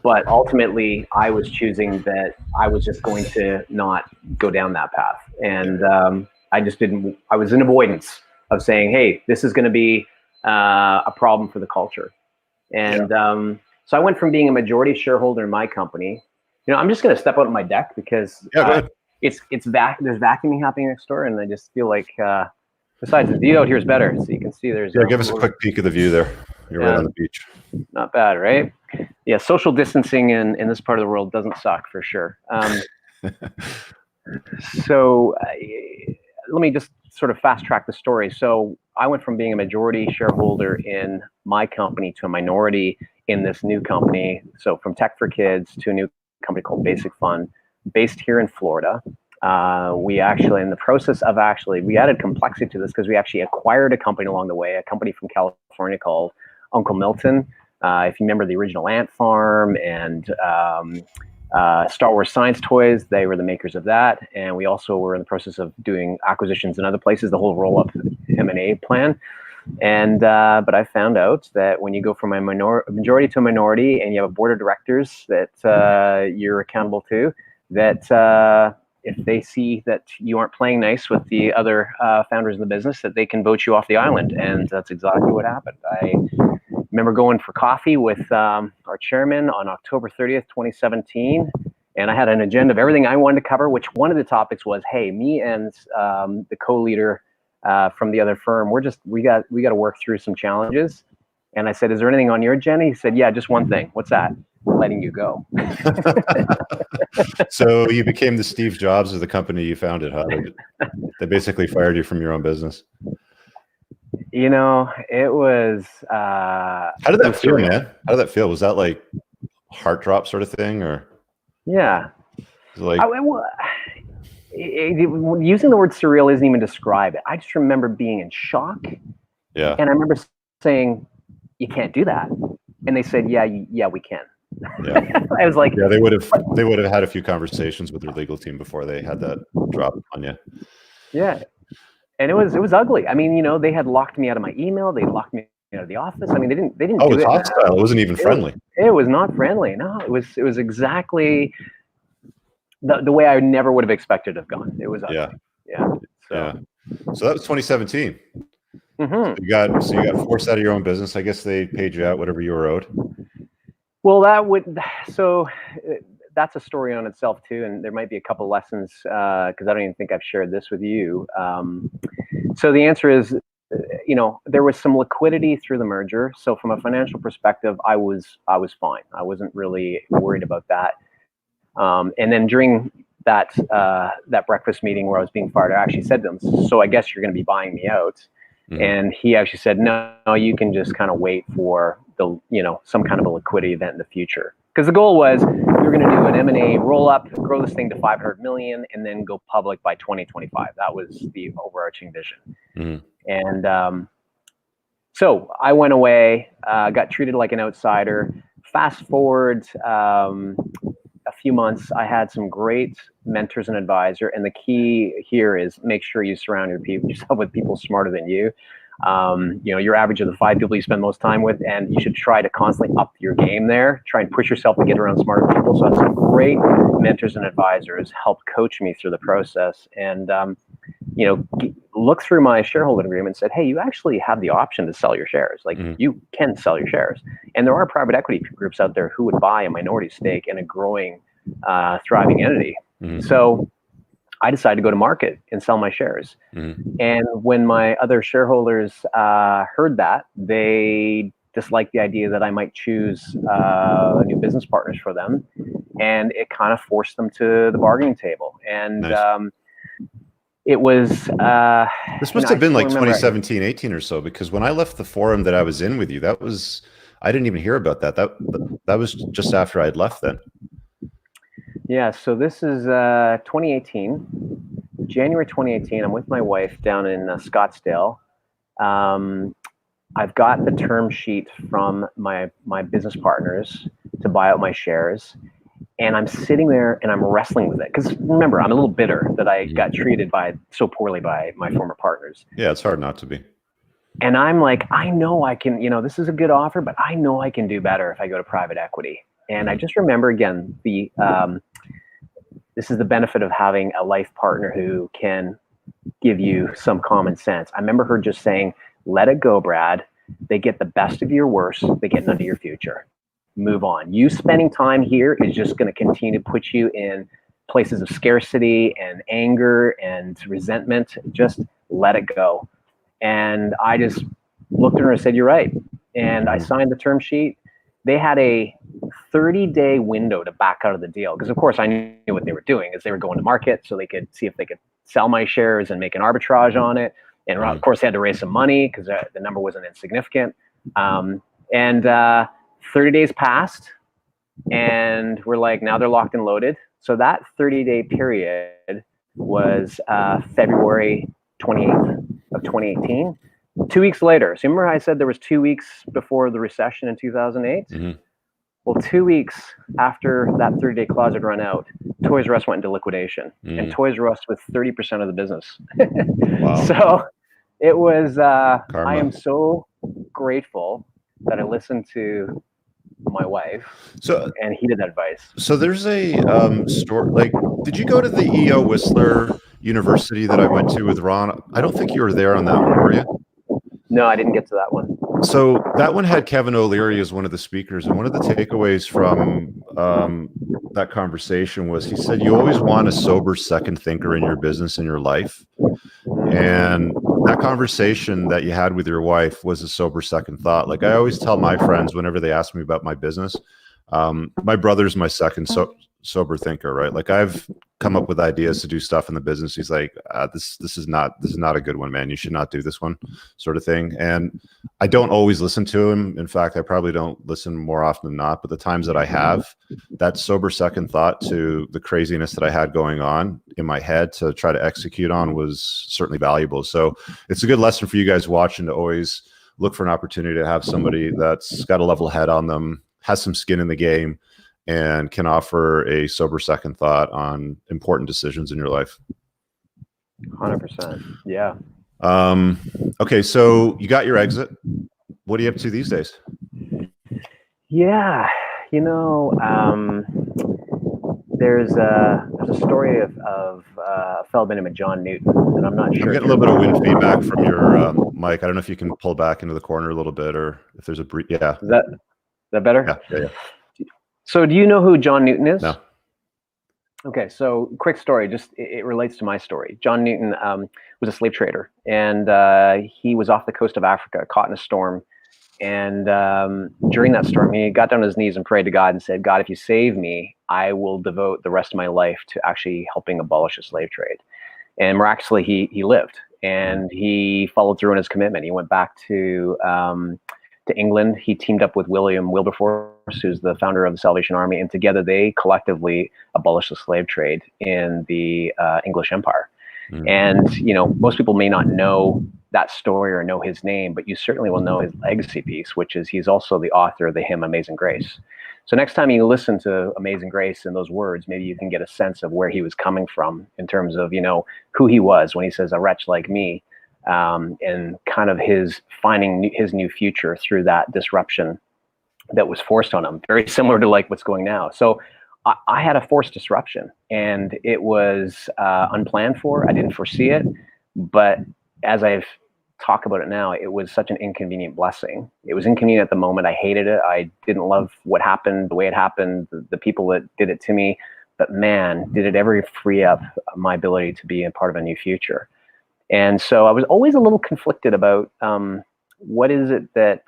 [SPEAKER 2] but ultimately I was choosing that I was just going to not go down that path. And I was in avoidance of saying, hey, this is going to be a problem for the culture. And so I went from being a majority shareholder in my company. I'm just going to step out of my deck because there's vacuuming happening next door, and I just feel like besides the view out here is better, so you can see there's
[SPEAKER 1] give us a quick peek of the view there. You're right on the beach.
[SPEAKER 2] Not bad, right? Yeah, social distancing in this part of the world doesn't suck for sure. So let me just sort of fast track the story. So I went from being a majority shareholder in my company to a minority in this new company. So from Tech for Kids to a new company called Basic Fund, based here in Florida. We actually, in the process of we added complexity to this because we actually acquired a company along the way, a company from California called Uncle Milton. If you remember the original Ant Farm and Star Wars Science Toys, they were the makers of that. And we also were in the process of doing acquisitions in other places, the whole roll-up M&A plan. And but I found out that when you go from a majority to a minority and you have a board of directors that you're accountable to, that if they see that you aren't playing nice with the other founders in the business, that they can vote you off the island. And that's exactly what happened. I remember going for coffee with our chairman on October 30th, 2017. And I had an agenda of everything I wanted to cover, which one of the topics was, hey, me and the co-leader from the other firm, we got to work through some challenges. And I said, is there anything on your agenda? He said, yeah, just one thing. What's that? We're letting you go.
[SPEAKER 1] So you became the Steve Jobs of the company you founded, huh? They basically fired you from your own business.
[SPEAKER 2] It was.
[SPEAKER 1] How did that feel, man? How did that feel? Was that like heart drop sort of thing, or?
[SPEAKER 2] Yeah.
[SPEAKER 1] Like,
[SPEAKER 2] using the word surreal isn't even describe it. I just remember being in shock.
[SPEAKER 1] Yeah.
[SPEAKER 2] And I remember saying, "You can't do that," and they said, "Yeah, we can."
[SPEAKER 1] Yeah.
[SPEAKER 2] I was like,
[SPEAKER 1] yeah, they would have had a few conversations with their legal team before they had that drop on you.
[SPEAKER 2] Yeah. And it was ugly. I mean, they had locked me out of my email. They locked me out of the office. I mean, they didn't
[SPEAKER 1] Oh,
[SPEAKER 2] do
[SPEAKER 1] it's
[SPEAKER 2] it.
[SPEAKER 1] hostile. It wasn't even friendly.
[SPEAKER 2] It was not friendly. No, it was exactly the way I never would have expected to have gone. It was ugly. Yeah.
[SPEAKER 1] So that was 2017.
[SPEAKER 2] Mm-hmm.
[SPEAKER 1] So you got forced out of your own business. I guess they paid you out whatever you were owed.
[SPEAKER 2] Well, that's a story on itself too, and there might be a couple lessons because I don't even think I've shared this with you. So the answer is, there was some liquidity through the merger. So from a financial perspective, I was fine. I wasn't really worried about that. And then during that breakfast meeting where I was being fired, I actually said to them, "So I guess you're going to be buying me out." Mm-hmm. And he actually said, "No, you can just kind of wait for some kind of a liquidity event in the future." because the goal was we were going to do an M&A roll up, grow this thing to 500 million, and then go public by 2025. That was the overarching vision.
[SPEAKER 1] Mm-hmm.
[SPEAKER 2] And so I went away, got treated like an outsider. Fast forward a few months, I had some great mentors and advisor. And the key here is make sure you surround yourself with people smarter than you. Your average of the 5 people you spend most time with, and you should try to constantly up your game there. Try and push yourself to get around smarter people. So I had some great mentors and advisors help coach me through the process. And look through my shareholder agreement and said, hey, you actually have the option to sell your shares. Like you can sell your shares. And there are private equity groups out there who would buy a minority stake in a growing, thriving entity. So I decided to go to market and sell my shares. And when my other shareholders heard that, they disliked the idea that I might choose new business partners for them. And it kind of forced them to the bargaining table. And
[SPEAKER 1] nice.
[SPEAKER 2] It was
[SPEAKER 1] this must have been like 2017, 18 or so, because when I left the forum that I was in with you, I didn't even hear about that. That was just after I'd left then.
[SPEAKER 2] Yeah, so this is 2018, January 2018. I'm with my wife down in Scottsdale. I've got the term sheet from my business partners to buy out my shares. And I'm sitting there and I'm wrestling with it. Because remember, I'm a little bitter that I got treated so poorly by my former partners.
[SPEAKER 1] Yeah, it's hard not to be.
[SPEAKER 2] And I'm like, I know I can, this is a good offer, but I know I can do better if I go to private equity. And I just remember, again, this is the benefit of having a life partner who can give you some common sense. I remember her just saying, let it go, Brad. They get the best of your worst. They get none of your future. Move on. You spending time here is just going to continue to put you in places of scarcity and anger and resentment. Just let it go. And I just looked at her and said, you're right. And I signed the term sheet. They had a 30-day window to back out of the deal. Because of course I knew what they were doing is they were going to market so they could see if they could sell my shares and make an arbitrage on it. And of course they had to raise some money because the number wasn't insignificant. 30 days passed and we're like, now they're locked and loaded. So that 30-day period was February 28th of 2018. 2 weeks later. So remember I said there was 2 weeks before the recession in 2008? Well, 2 weeks after that 30-day clause had run out, Toys R Us went into liquidation. And Toys R Us with 30% of the business.
[SPEAKER 1] Wow.
[SPEAKER 2] So it was, I am so grateful that I listened to my wife and heeded that advice.
[SPEAKER 1] So there's a story, like, did you go to the E.O. Whistler University that I went to with Ron? I don't think you were there on that one, were you?
[SPEAKER 2] No, I didn't get to that one.
[SPEAKER 1] So that one had Kevin O'Leary as one of the speakers. And one of the takeaways from that conversation was he said, you always want a sober second thinker in your business, in your life. And that conversation that you had with your wife was a sober second thought. Like I always tell my friends whenever they ask me about my business, my brother's my second sober thinker, right? Like I've come up with ideas to do stuff in the business. He's like, this is not a good one, man. You should not do this one, sort of thing. And I don't always listen to him. In fact, I probably don't listen more often than not, but the times that I have, that sober second thought to the craziness that I had going on in my head to try to execute on was certainly valuable. So it's a good lesson for you guys watching to always look for an opportunity to have somebody that's got a level head on them, has some skin in the game, and can offer a sober second thought on important decisions in your life.
[SPEAKER 2] 100%. Yeah.
[SPEAKER 1] Okay. So you got your exit. What are you up to these days?
[SPEAKER 2] Yeah. There's a story of a fellow by the name of John Newton, and I'm not sure.
[SPEAKER 1] I'm getting a little bit of wind feedback from your mic. I don't know if you can pull back into the corner a little bit, or if there's a brief. Yeah.
[SPEAKER 2] Is that better?
[SPEAKER 1] Yeah.
[SPEAKER 2] So do you know who John Newton is?
[SPEAKER 1] No.
[SPEAKER 2] Okay, so quick story, just it relates to my story. John Newton was a slave trader, and he was off the coast of Africa, caught in a storm. And during that storm, he got down on his knees and prayed to God and said, God, if you save me, I will devote the rest of my life to actually helping abolish the slave trade. And miraculously, he lived, and he followed through on his commitment. He went back to to England. He teamed up with William Wilberforce, who's the founder of the Salvation Army, and together they collectively abolished the slave trade in the English Empire. And, you know, most people may not know that story or know his name, but you certainly will know his legacy piece, which is he's also the author of the hymn Amazing Grace. So next time you listen to Amazing Grace and those words, maybe you can get a sense of where he was coming from in terms of, you know, who he was when he says a wretch like me, and kind of his finding his new future through that disruption that was forced on him, very similar to like what's going now. So I had a forced disruption, and it was unplanned for. I didn't foresee it, but as I've talked about it now, it was such an inconvenient blessing. It was inconvenient at the moment. I hated it. I didn't love what happened, the way it happened, the people that did it to me. But man, did it ever free up my ability to be a part of a new future. And so I was always a little conflicted about what is it that,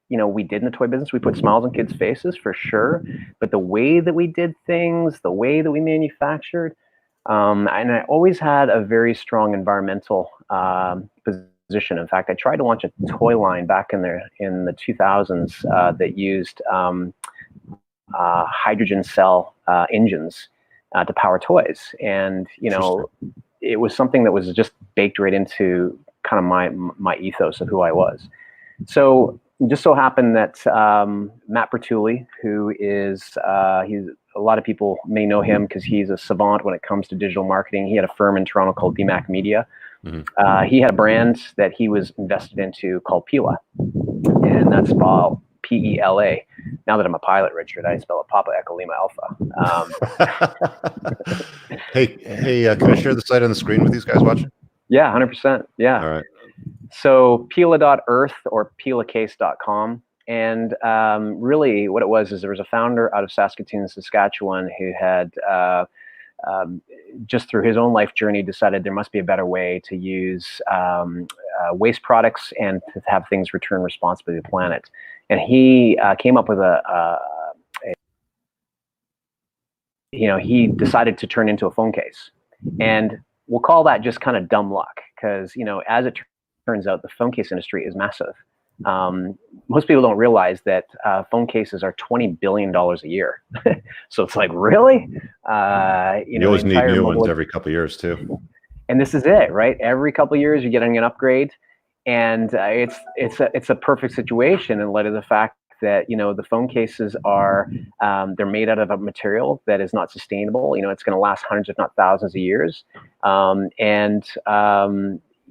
[SPEAKER 2] you know, we did in the toy business. We put smiles on kids' faces for sure, but the way that we did things, the way that we manufactured, and I always had a very strong environmental position. In fact, I tried to launch a toy line back in the 2000s that used hydrogen cell engines to power toys, and you know, it was something that was just baked right into kind of my ethos of who I was. So it just so happened that Matt Bertulli, who is, he's, a lot of people may know him because he's a savant when it comes to digital marketing. He had a firm in Toronto called DMAC Media. He had a brand that he was invested into called Pela, and that's spelled P-E-L-A. Now that I'm a pilot, Richard, I spell it Papa Echo Lima Alpha.
[SPEAKER 1] Hey, can I share the site on the screen with these guys watching?
[SPEAKER 2] Yeah, 100%. Yeah.
[SPEAKER 1] All right.
[SPEAKER 2] So Pela.earth or pelacase.com. And really what it was is there was a founder out of Saskatoon, Saskatchewan, who had just through his own life journey decided there must be a better way to use waste products and to have things return responsibly to the planet. And he came up with he decided to turn into a phone case. And we'll call that just kind of dumb luck because, you know, as it turns out, the phone case industry is massive. Most people don't realize that phone cases are $20 billion a year. So it's like, really?
[SPEAKER 1] You always need new ones every couple of years too.
[SPEAKER 2] And this is it, right? Every couple of years you're getting an upgrade, and it's a perfect situation in light of the fact that, you know, the phone cases are they're made out of a material that is not sustainable. You know, it's going to last hundreds, if not thousands of years,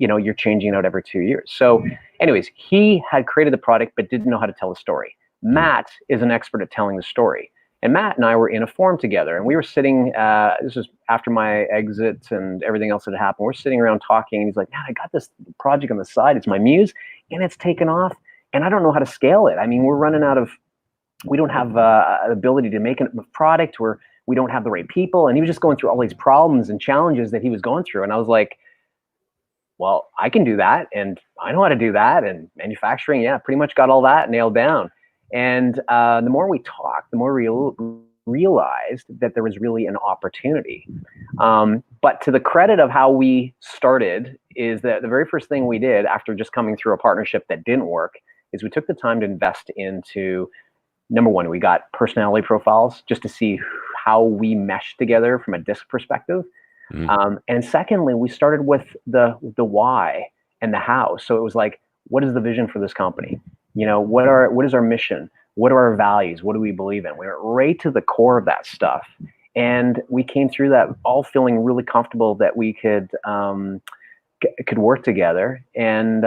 [SPEAKER 2] you know, you're changing it out every 2 years. So anyways, he had created the product, but didn't know how to tell the story. Matt is an expert at telling the story. And Matt and I were in a forum together, and we were sitting, this was after my exit and everything else that had happened. We're sitting around talking, and he's like, man, I got this project on the side. It's my muse, and it's taken off, and I don't know how to scale it. I mean, we're running out of, we don't have the ability to make a product, we don't have the right people. And he was just going through all these problems and challenges that he was going through. And I was like, well, I can do that, and I know how to do that, and manufacturing, yeah, pretty much got all that nailed down. And the more we talked, the more we realized that there was really an opportunity. But to the credit of how we started is that the very first thing we did after just coming through a partnership that didn't work is we took the time to invest into, number one, we got personality profiles just to see how we mesh together from a disc perspective. And secondly, we started with the why and the how. So it was like, what is the vision for this company? You know, what is our mission? What are our values? What do we believe in? We went right to the core of that stuff. And we came through that all feeling really comfortable that we could work together. And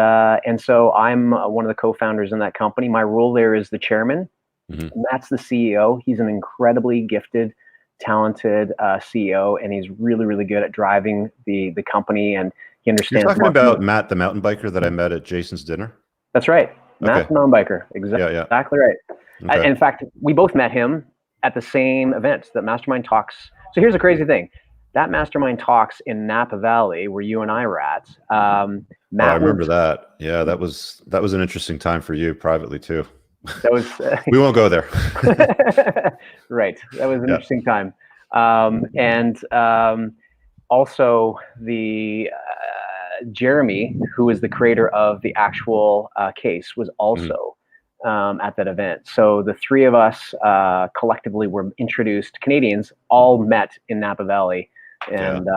[SPEAKER 2] so I'm one of the co-founders in that company. My role there is the chairman. Matt's the CEO. He's an incredibly gifted, talented CEO, and he's really, really good at driving the company, and he understands.
[SPEAKER 1] You're talking about Matt, the mountain biker that I met at Jason's dinner?
[SPEAKER 2] That's right. Matt's the mountain biker. Exactly right. Okay. In fact, we both met him at the same event, the Mastermind Talks. So here's the crazy thing. That Mastermind Talks in Napa Valley, where you and I were at. Matt,
[SPEAKER 1] I remember that. Yeah, that was an interesting time for you privately too.
[SPEAKER 2] That was
[SPEAKER 1] we won't go there.
[SPEAKER 2] Right. That was an interesting time. Also the Jeremy, who is the creator of the actual case, was also at that event. So the three of us collectively were introduced. Canadians all met in Napa Valley, and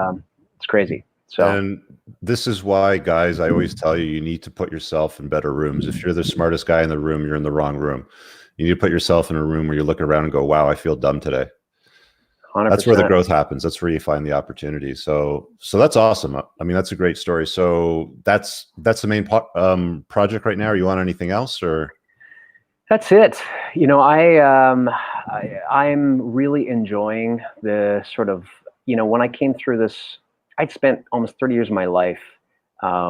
[SPEAKER 2] it's crazy. So,
[SPEAKER 1] and this is why, guys, I always tell you, you need to put yourself in better rooms. If you're the smartest guy in the room, you're in the wrong room. You need to put yourself in a room where you look around and go, wow, I feel dumb today.
[SPEAKER 2] 100%.
[SPEAKER 1] That's where the growth happens. That's where you find the opportunity. So that's awesome. I mean, that's a great story. So that's the main project right now. Are you on anything else, or?
[SPEAKER 2] That's it. You know, I'm really enjoying the sort of, you know, when I came through this, I'd spent almost 30 years of my life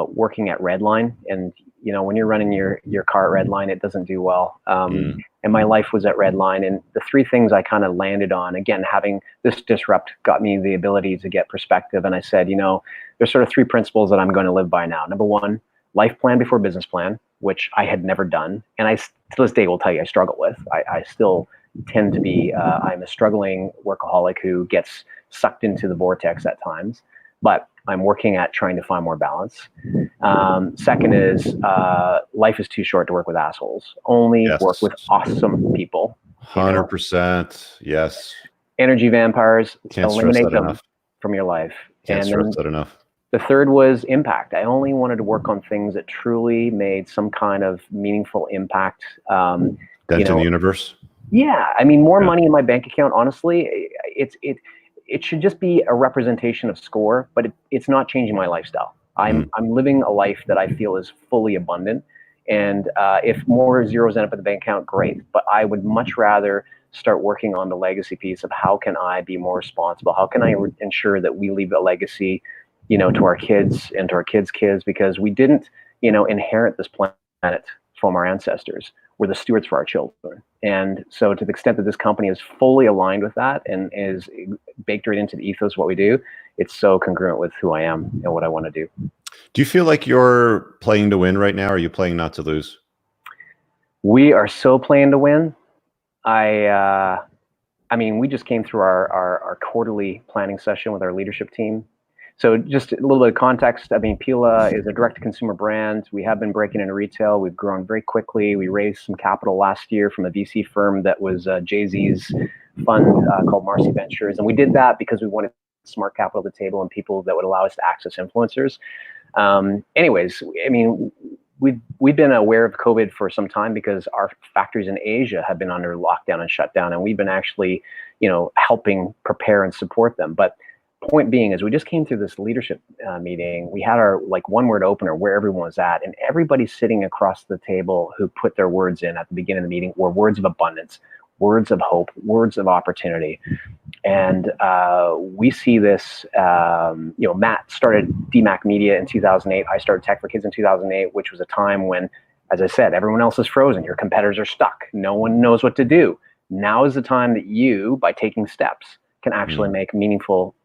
[SPEAKER 2] working at Redline, and you know, when you're running your car at Redline, it doesn't do well. And my life was at Redline, and the three things I kind of landed on, again, having this disrupt got me the ability to get perspective. And I said, you know, there's sort of three principles that I'm going to live by now. Number one, life plan before business plan, which I had never done, and I to this day will tell you I struggle with. I still tend to be I'm a struggling workaholic who gets sucked into the vortex at times, but I'm working at trying to find more balance. Second is life is too short to work with assholes. Only work with awesome people.
[SPEAKER 1] 100%. Yes.
[SPEAKER 2] Energy vampires.
[SPEAKER 1] Can't
[SPEAKER 2] eliminate them from your life.
[SPEAKER 1] Can't stress that enough.
[SPEAKER 2] The third was impact. I only wanted to work on things that truly made some kind of meaningful impact.
[SPEAKER 1] Dent in the universe.
[SPEAKER 2] Yeah, I mean, more money in my bank account. Honestly, it should just be a representation of score, but it's not changing my lifestyle. I'm living a life that I feel is fully abundant, and if more zeros end up in the bank account, great. But I would much rather start working on the legacy piece of how can I be more responsible? How can I ensure that we leave a legacy, you know, to our kids and to our kids' kids, because we didn't, you know, inherit this planet from our ancestors. We're the stewards for our children. And so to the extent that this company is fully aligned with that and is baked right into the ethos of what we do, it's so congruent with who I am and what I want to do.
[SPEAKER 1] Do you feel like you're playing to win right now, or are you playing not to lose? We
[SPEAKER 2] are so playing to win. I mean, we just came through our quarterly planning session with our leadership team. So just a little bit of context. I mean, Pila is a direct-to-consumer brand. We have been breaking into retail. We've grown very quickly. We raised some capital last year from a VC firm that was Jay-Z's fund called Marcy Ventures. And we did that because we wanted smart capital at the table and people that would allow us to access influencers. Anyways, I mean, we've been aware of COVID for some time because our factories in Asia have been under lockdown and shut down, and we've been actually, you know, helping prepare and support them. But point being is we just came through this leadership meeting. We had our like one word opener where everyone was at, and everybody sitting across the table who put their words in at the beginning of the meeting were words of abundance, words of hope, words of opportunity. And we see this, you know, Matt started DMAC Media in 2008. I started Tech for Kids in 2008, which was a time when, as I said, everyone else is frozen. Your competitors are stuck. No one knows what to do. Now is the time that you, by taking steps, can actually make meaningful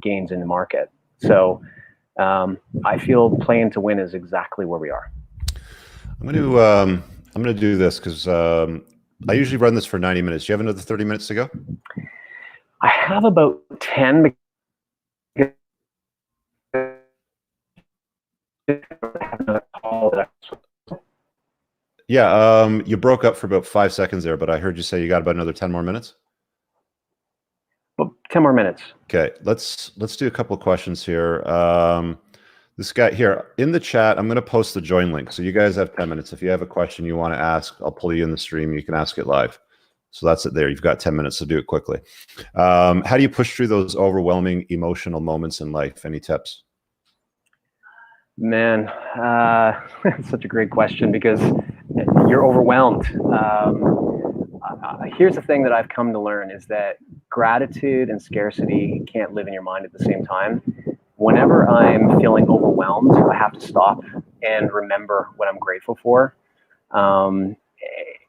[SPEAKER 2] gains in the market. So I feel playing to win is exactly where we are.
[SPEAKER 1] I'm going to do this because I usually run this for 90 minutes. Do you have another 30 minutes to go?
[SPEAKER 2] I have about 10.
[SPEAKER 1] Yeah, you broke up for about 5 seconds there, but I heard you say you got about another 10 more minutes.
[SPEAKER 2] 10 more minutes.
[SPEAKER 1] Okay, let's do a couple of questions here. This guy here in the chat, I'm going to post the join link. So you guys have 10 minutes. If you have a question you want to ask, I'll pull you in the stream. You can ask it live. So that's it there. You've got 10 minutes to do it quickly. How do you push through those overwhelming emotional moments in life? Any tips?
[SPEAKER 2] Man, such a great question because you're overwhelmed. Here's the thing that I've come to learn is that gratitude and scarcity can't live in your mind at the same time. Whenever I'm feeling overwhelmed, I have to stop and remember what I'm grateful for. And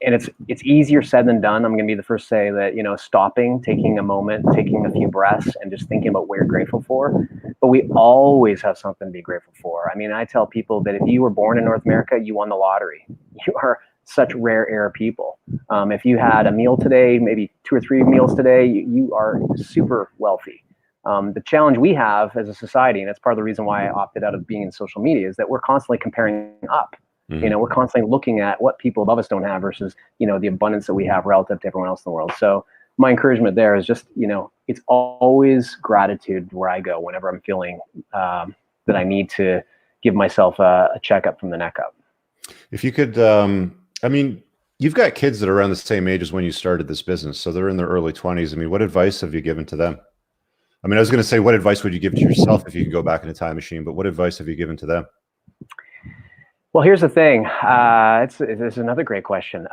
[SPEAKER 2] it's easier said than done. I'm going to be the first to say that, you know, stopping, taking a moment, taking a few breaths and just thinking about what you're grateful for. But we always have something to be grateful for. I mean, I tell people that if you were born in North America, you won the lottery. You are such rare air people. If you had a meal today, maybe 2 or 3 meals today, you are super wealthy. The challenge we have as a society, and that's part of the reason why I opted out of being in social media, is that we're constantly comparing up. You know, we're constantly looking at what people above us don't have versus, you know, the abundance that we have relative to everyone else in the world. So my encouragement there is just, you know, it's always gratitude where I go whenever I'm feeling that I need to give myself a checkup from the neck up.
[SPEAKER 1] If you could, I mean, you've got kids that are around the same age as when you started this business, so they're in their early 20s. I mean, what advice have you given to them? I mean, I was going to say, what advice would you give to yourself if you could go back in a time machine, but what advice have you given to them?
[SPEAKER 2] Well, here's the thing. It's another great question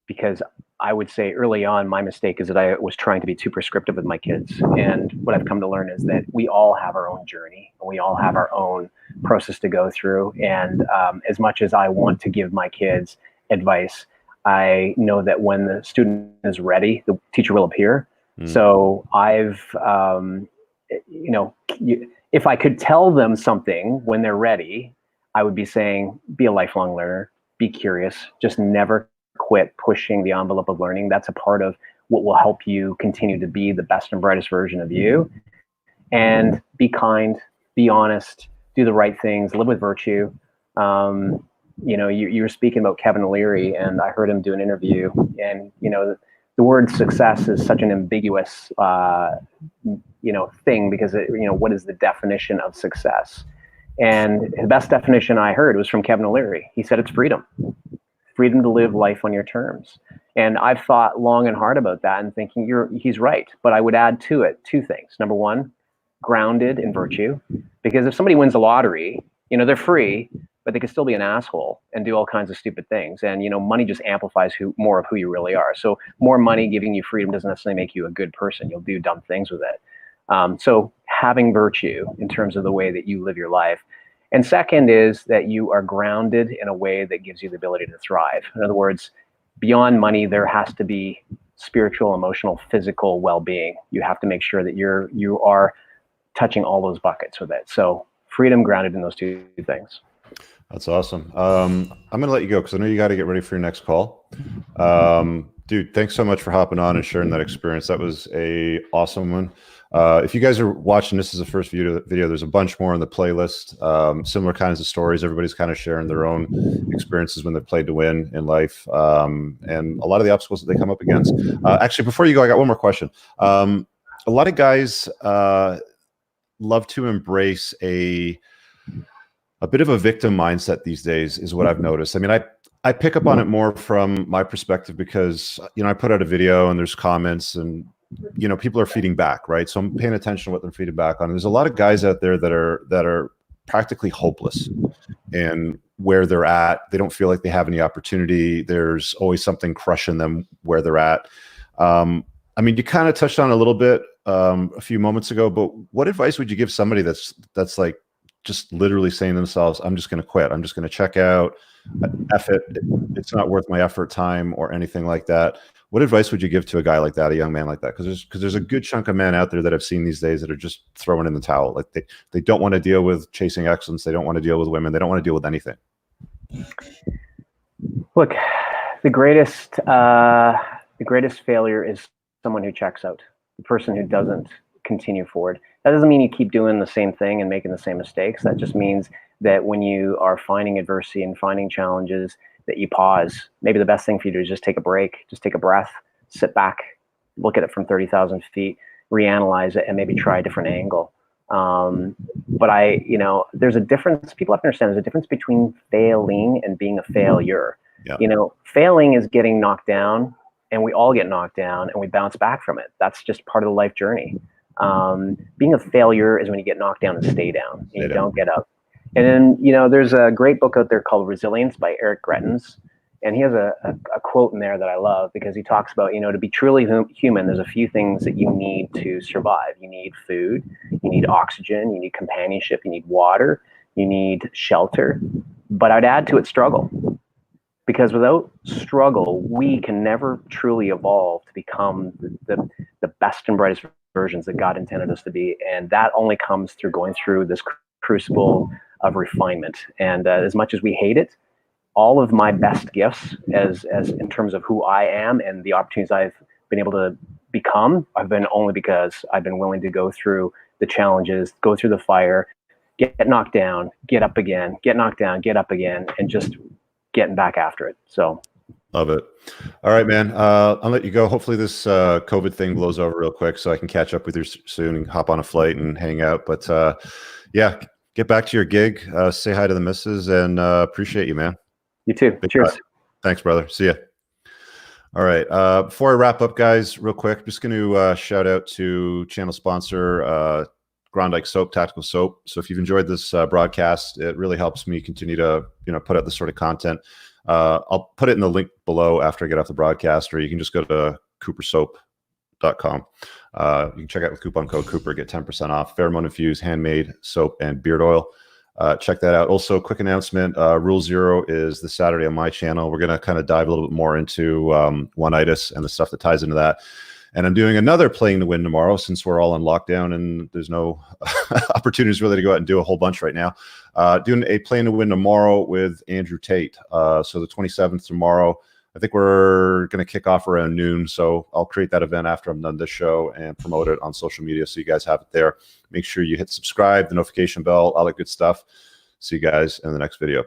[SPEAKER 2] because I would say early on, my mistake is that I was trying to be too prescriptive with my kids. And what I've come to learn is that we all have our own journey and we all have our own process to go through. And as much as I want to give my kids advice, I know that when the student is ready, the teacher will appear. So I've, you know, if I could tell them something when they're ready, I would be saying, be a lifelong learner, be curious, just never quit pushing the envelope of learning. That's a part of what will help you continue to be the best and brightest version of you. And be kind, be honest, do the right things, live with virtue. You know, you were speaking about Kevin O'Leary, and I heard him do an interview, and, you know, the word success is such an ambiguous, you know, thing because, you know, what is the definition of success? And the best definition I heard was from Kevin O'Leary. He said it's freedom, freedom to live life on your terms. And I've thought long and hard about that and thinking he's right. But I would add to it two things. Number one, grounded in virtue, because if somebody wins the lottery, you know, they're free, but they could still be an asshole and do all kinds of stupid things. And, you know, money just amplifies more of who you really are. So more money giving you freedom doesn't necessarily make you a good person. You'll do dumb things with it. So having virtue in terms of the way that you live your life. And second is that you are grounded in a way that gives you the ability to thrive. In other words, beyond money, there has to be spiritual, emotional, physical well-being. You have to make sure that you are touching all those buckets with it. So freedom grounded in those two things.
[SPEAKER 1] That's awesome. I'm going to let you go because I know you got to get ready for your next call. Dude, thanks so much for hopping on and sharing that experience. That was a awesome one. If you guys are watching this as the first video, there's a bunch more on the playlist. Similar kinds of stories. Everybody's kind of sharing their own experiences when they played to win in life, and a lot of the obstacles that they come up against. Actually, before you go, I got one more question. A lot of guys love to embrace a bit of a victim mindset these days, is what I've noticed. I mean, I pick up on it more from my perspective because, you know, I put out a video and there's comments and, you know, people are feeding back, right? So I'm paying attention to what they're feeding back on. And there's a lot of guys out there that are practically hopeless in where they're at. They don't feel like they have any opportunity. There's always something crushing them where they're at. I mean, you kind of touched on it a little bit a few moments ago, but what advice would you give somebody that's like just literally saying to themselves, I'm just going to quit. I'm just going to check out. F it. It's not worth my effort, time, or anything like that. What advice would you give to a guy like that, a young man like that? Because there's a good chunk of men out there that I've seen these days that are just throwing in the towel. Like they don't want to deal with chasing excellence. They don't want to deal with women. They don't want to deal with anything.
[SPEAKER 2] Look, the greatest failure is someone who checks out, the person who doesn't continue forward. That doesn't mean you keep doing the same thing and making the same mistakes. That just means that when you are finding adversity and finding challenges, that you pause. Maybe the best thing for you to do is just take a break, just take a breath, sit back, look at it from 30,000 feet, reanalyze it, and maybe try a different angle. But you know, there's a difference. People have to understand there's a difference between failing and being a failure. Yeah. You know, failing is getting knocked down, and we all get knocked down and we bounce back from it. That's just part of the life journey. Being a failure is when you get knocked down and stay down. And you don't get up. And then, you know, there's a great book out there called Resilience by Eric Greitens. And he has a quote in there that I love because he talks about, you know, to be truly human, there's a few things that you need to survive. You need food, you need oxygen, you need companionship, you need water, you need shelter. But I'd add to it struggle. Because without struggle, we can never truly evolve to become the best and brightest versions that God intended us to be. And that only comes through going through this crucible of refinement. And as much as we hate it, all of my best gifts as in terms of who I am and the opportunities I've been able to become, I've been only because I've been willing to go through the challenges, go through the fire, get knocked down, get up again, get knocked down, get up again, and just getting back after it. So
[SPEAKER 1] love it. All right, man. I'll let you go. Hopefully this COVID thing blows over real quick so I can catch up with you soon and hop on a flight and hang out. But yeah, get back to your gig. Say hi to the missus, and appreciate you, man.
[SPEAKER 2] You too.
[SPEAKER 1] Big
[SPEAKER 2] Cheers.
[SPEAKER 1] bye. Thanks, brother. See ya. All right. Before I wrap up, guys, real quick, just going to shout out to channel sponsor, Grondike Soap, Tactical Soap. So if you've enjoyed this broadcast, it really helps me continue to, put out this sort of content. I'll put it in the link below after I get off the broadcast, or you can just go to coopersoap.com. You can check out with coupon code Cooper, get 10% off. Pheromone infused handmade soap and beard oil. Check that out. Also, quick announcement, Rule Zero is this Saturday on my channel. We're going to kind of dive a little bit more into one-itis and the stuff that ties into that. And I'm doing another Playing to Win tomorrow, since we're all on lockdown and there's no opportunities really to go out and do a whole bunch right now. Doing a Playing to Win tomorrow with Andrew Tate. So the 27th tomorrow. I think we're going to kick off around noon. So I'll create that event after I'm done this show and promote it on social media so you guys have it there. Make sure you hit subscribe, the notification bell, all that good stuff. See you guys in the next video.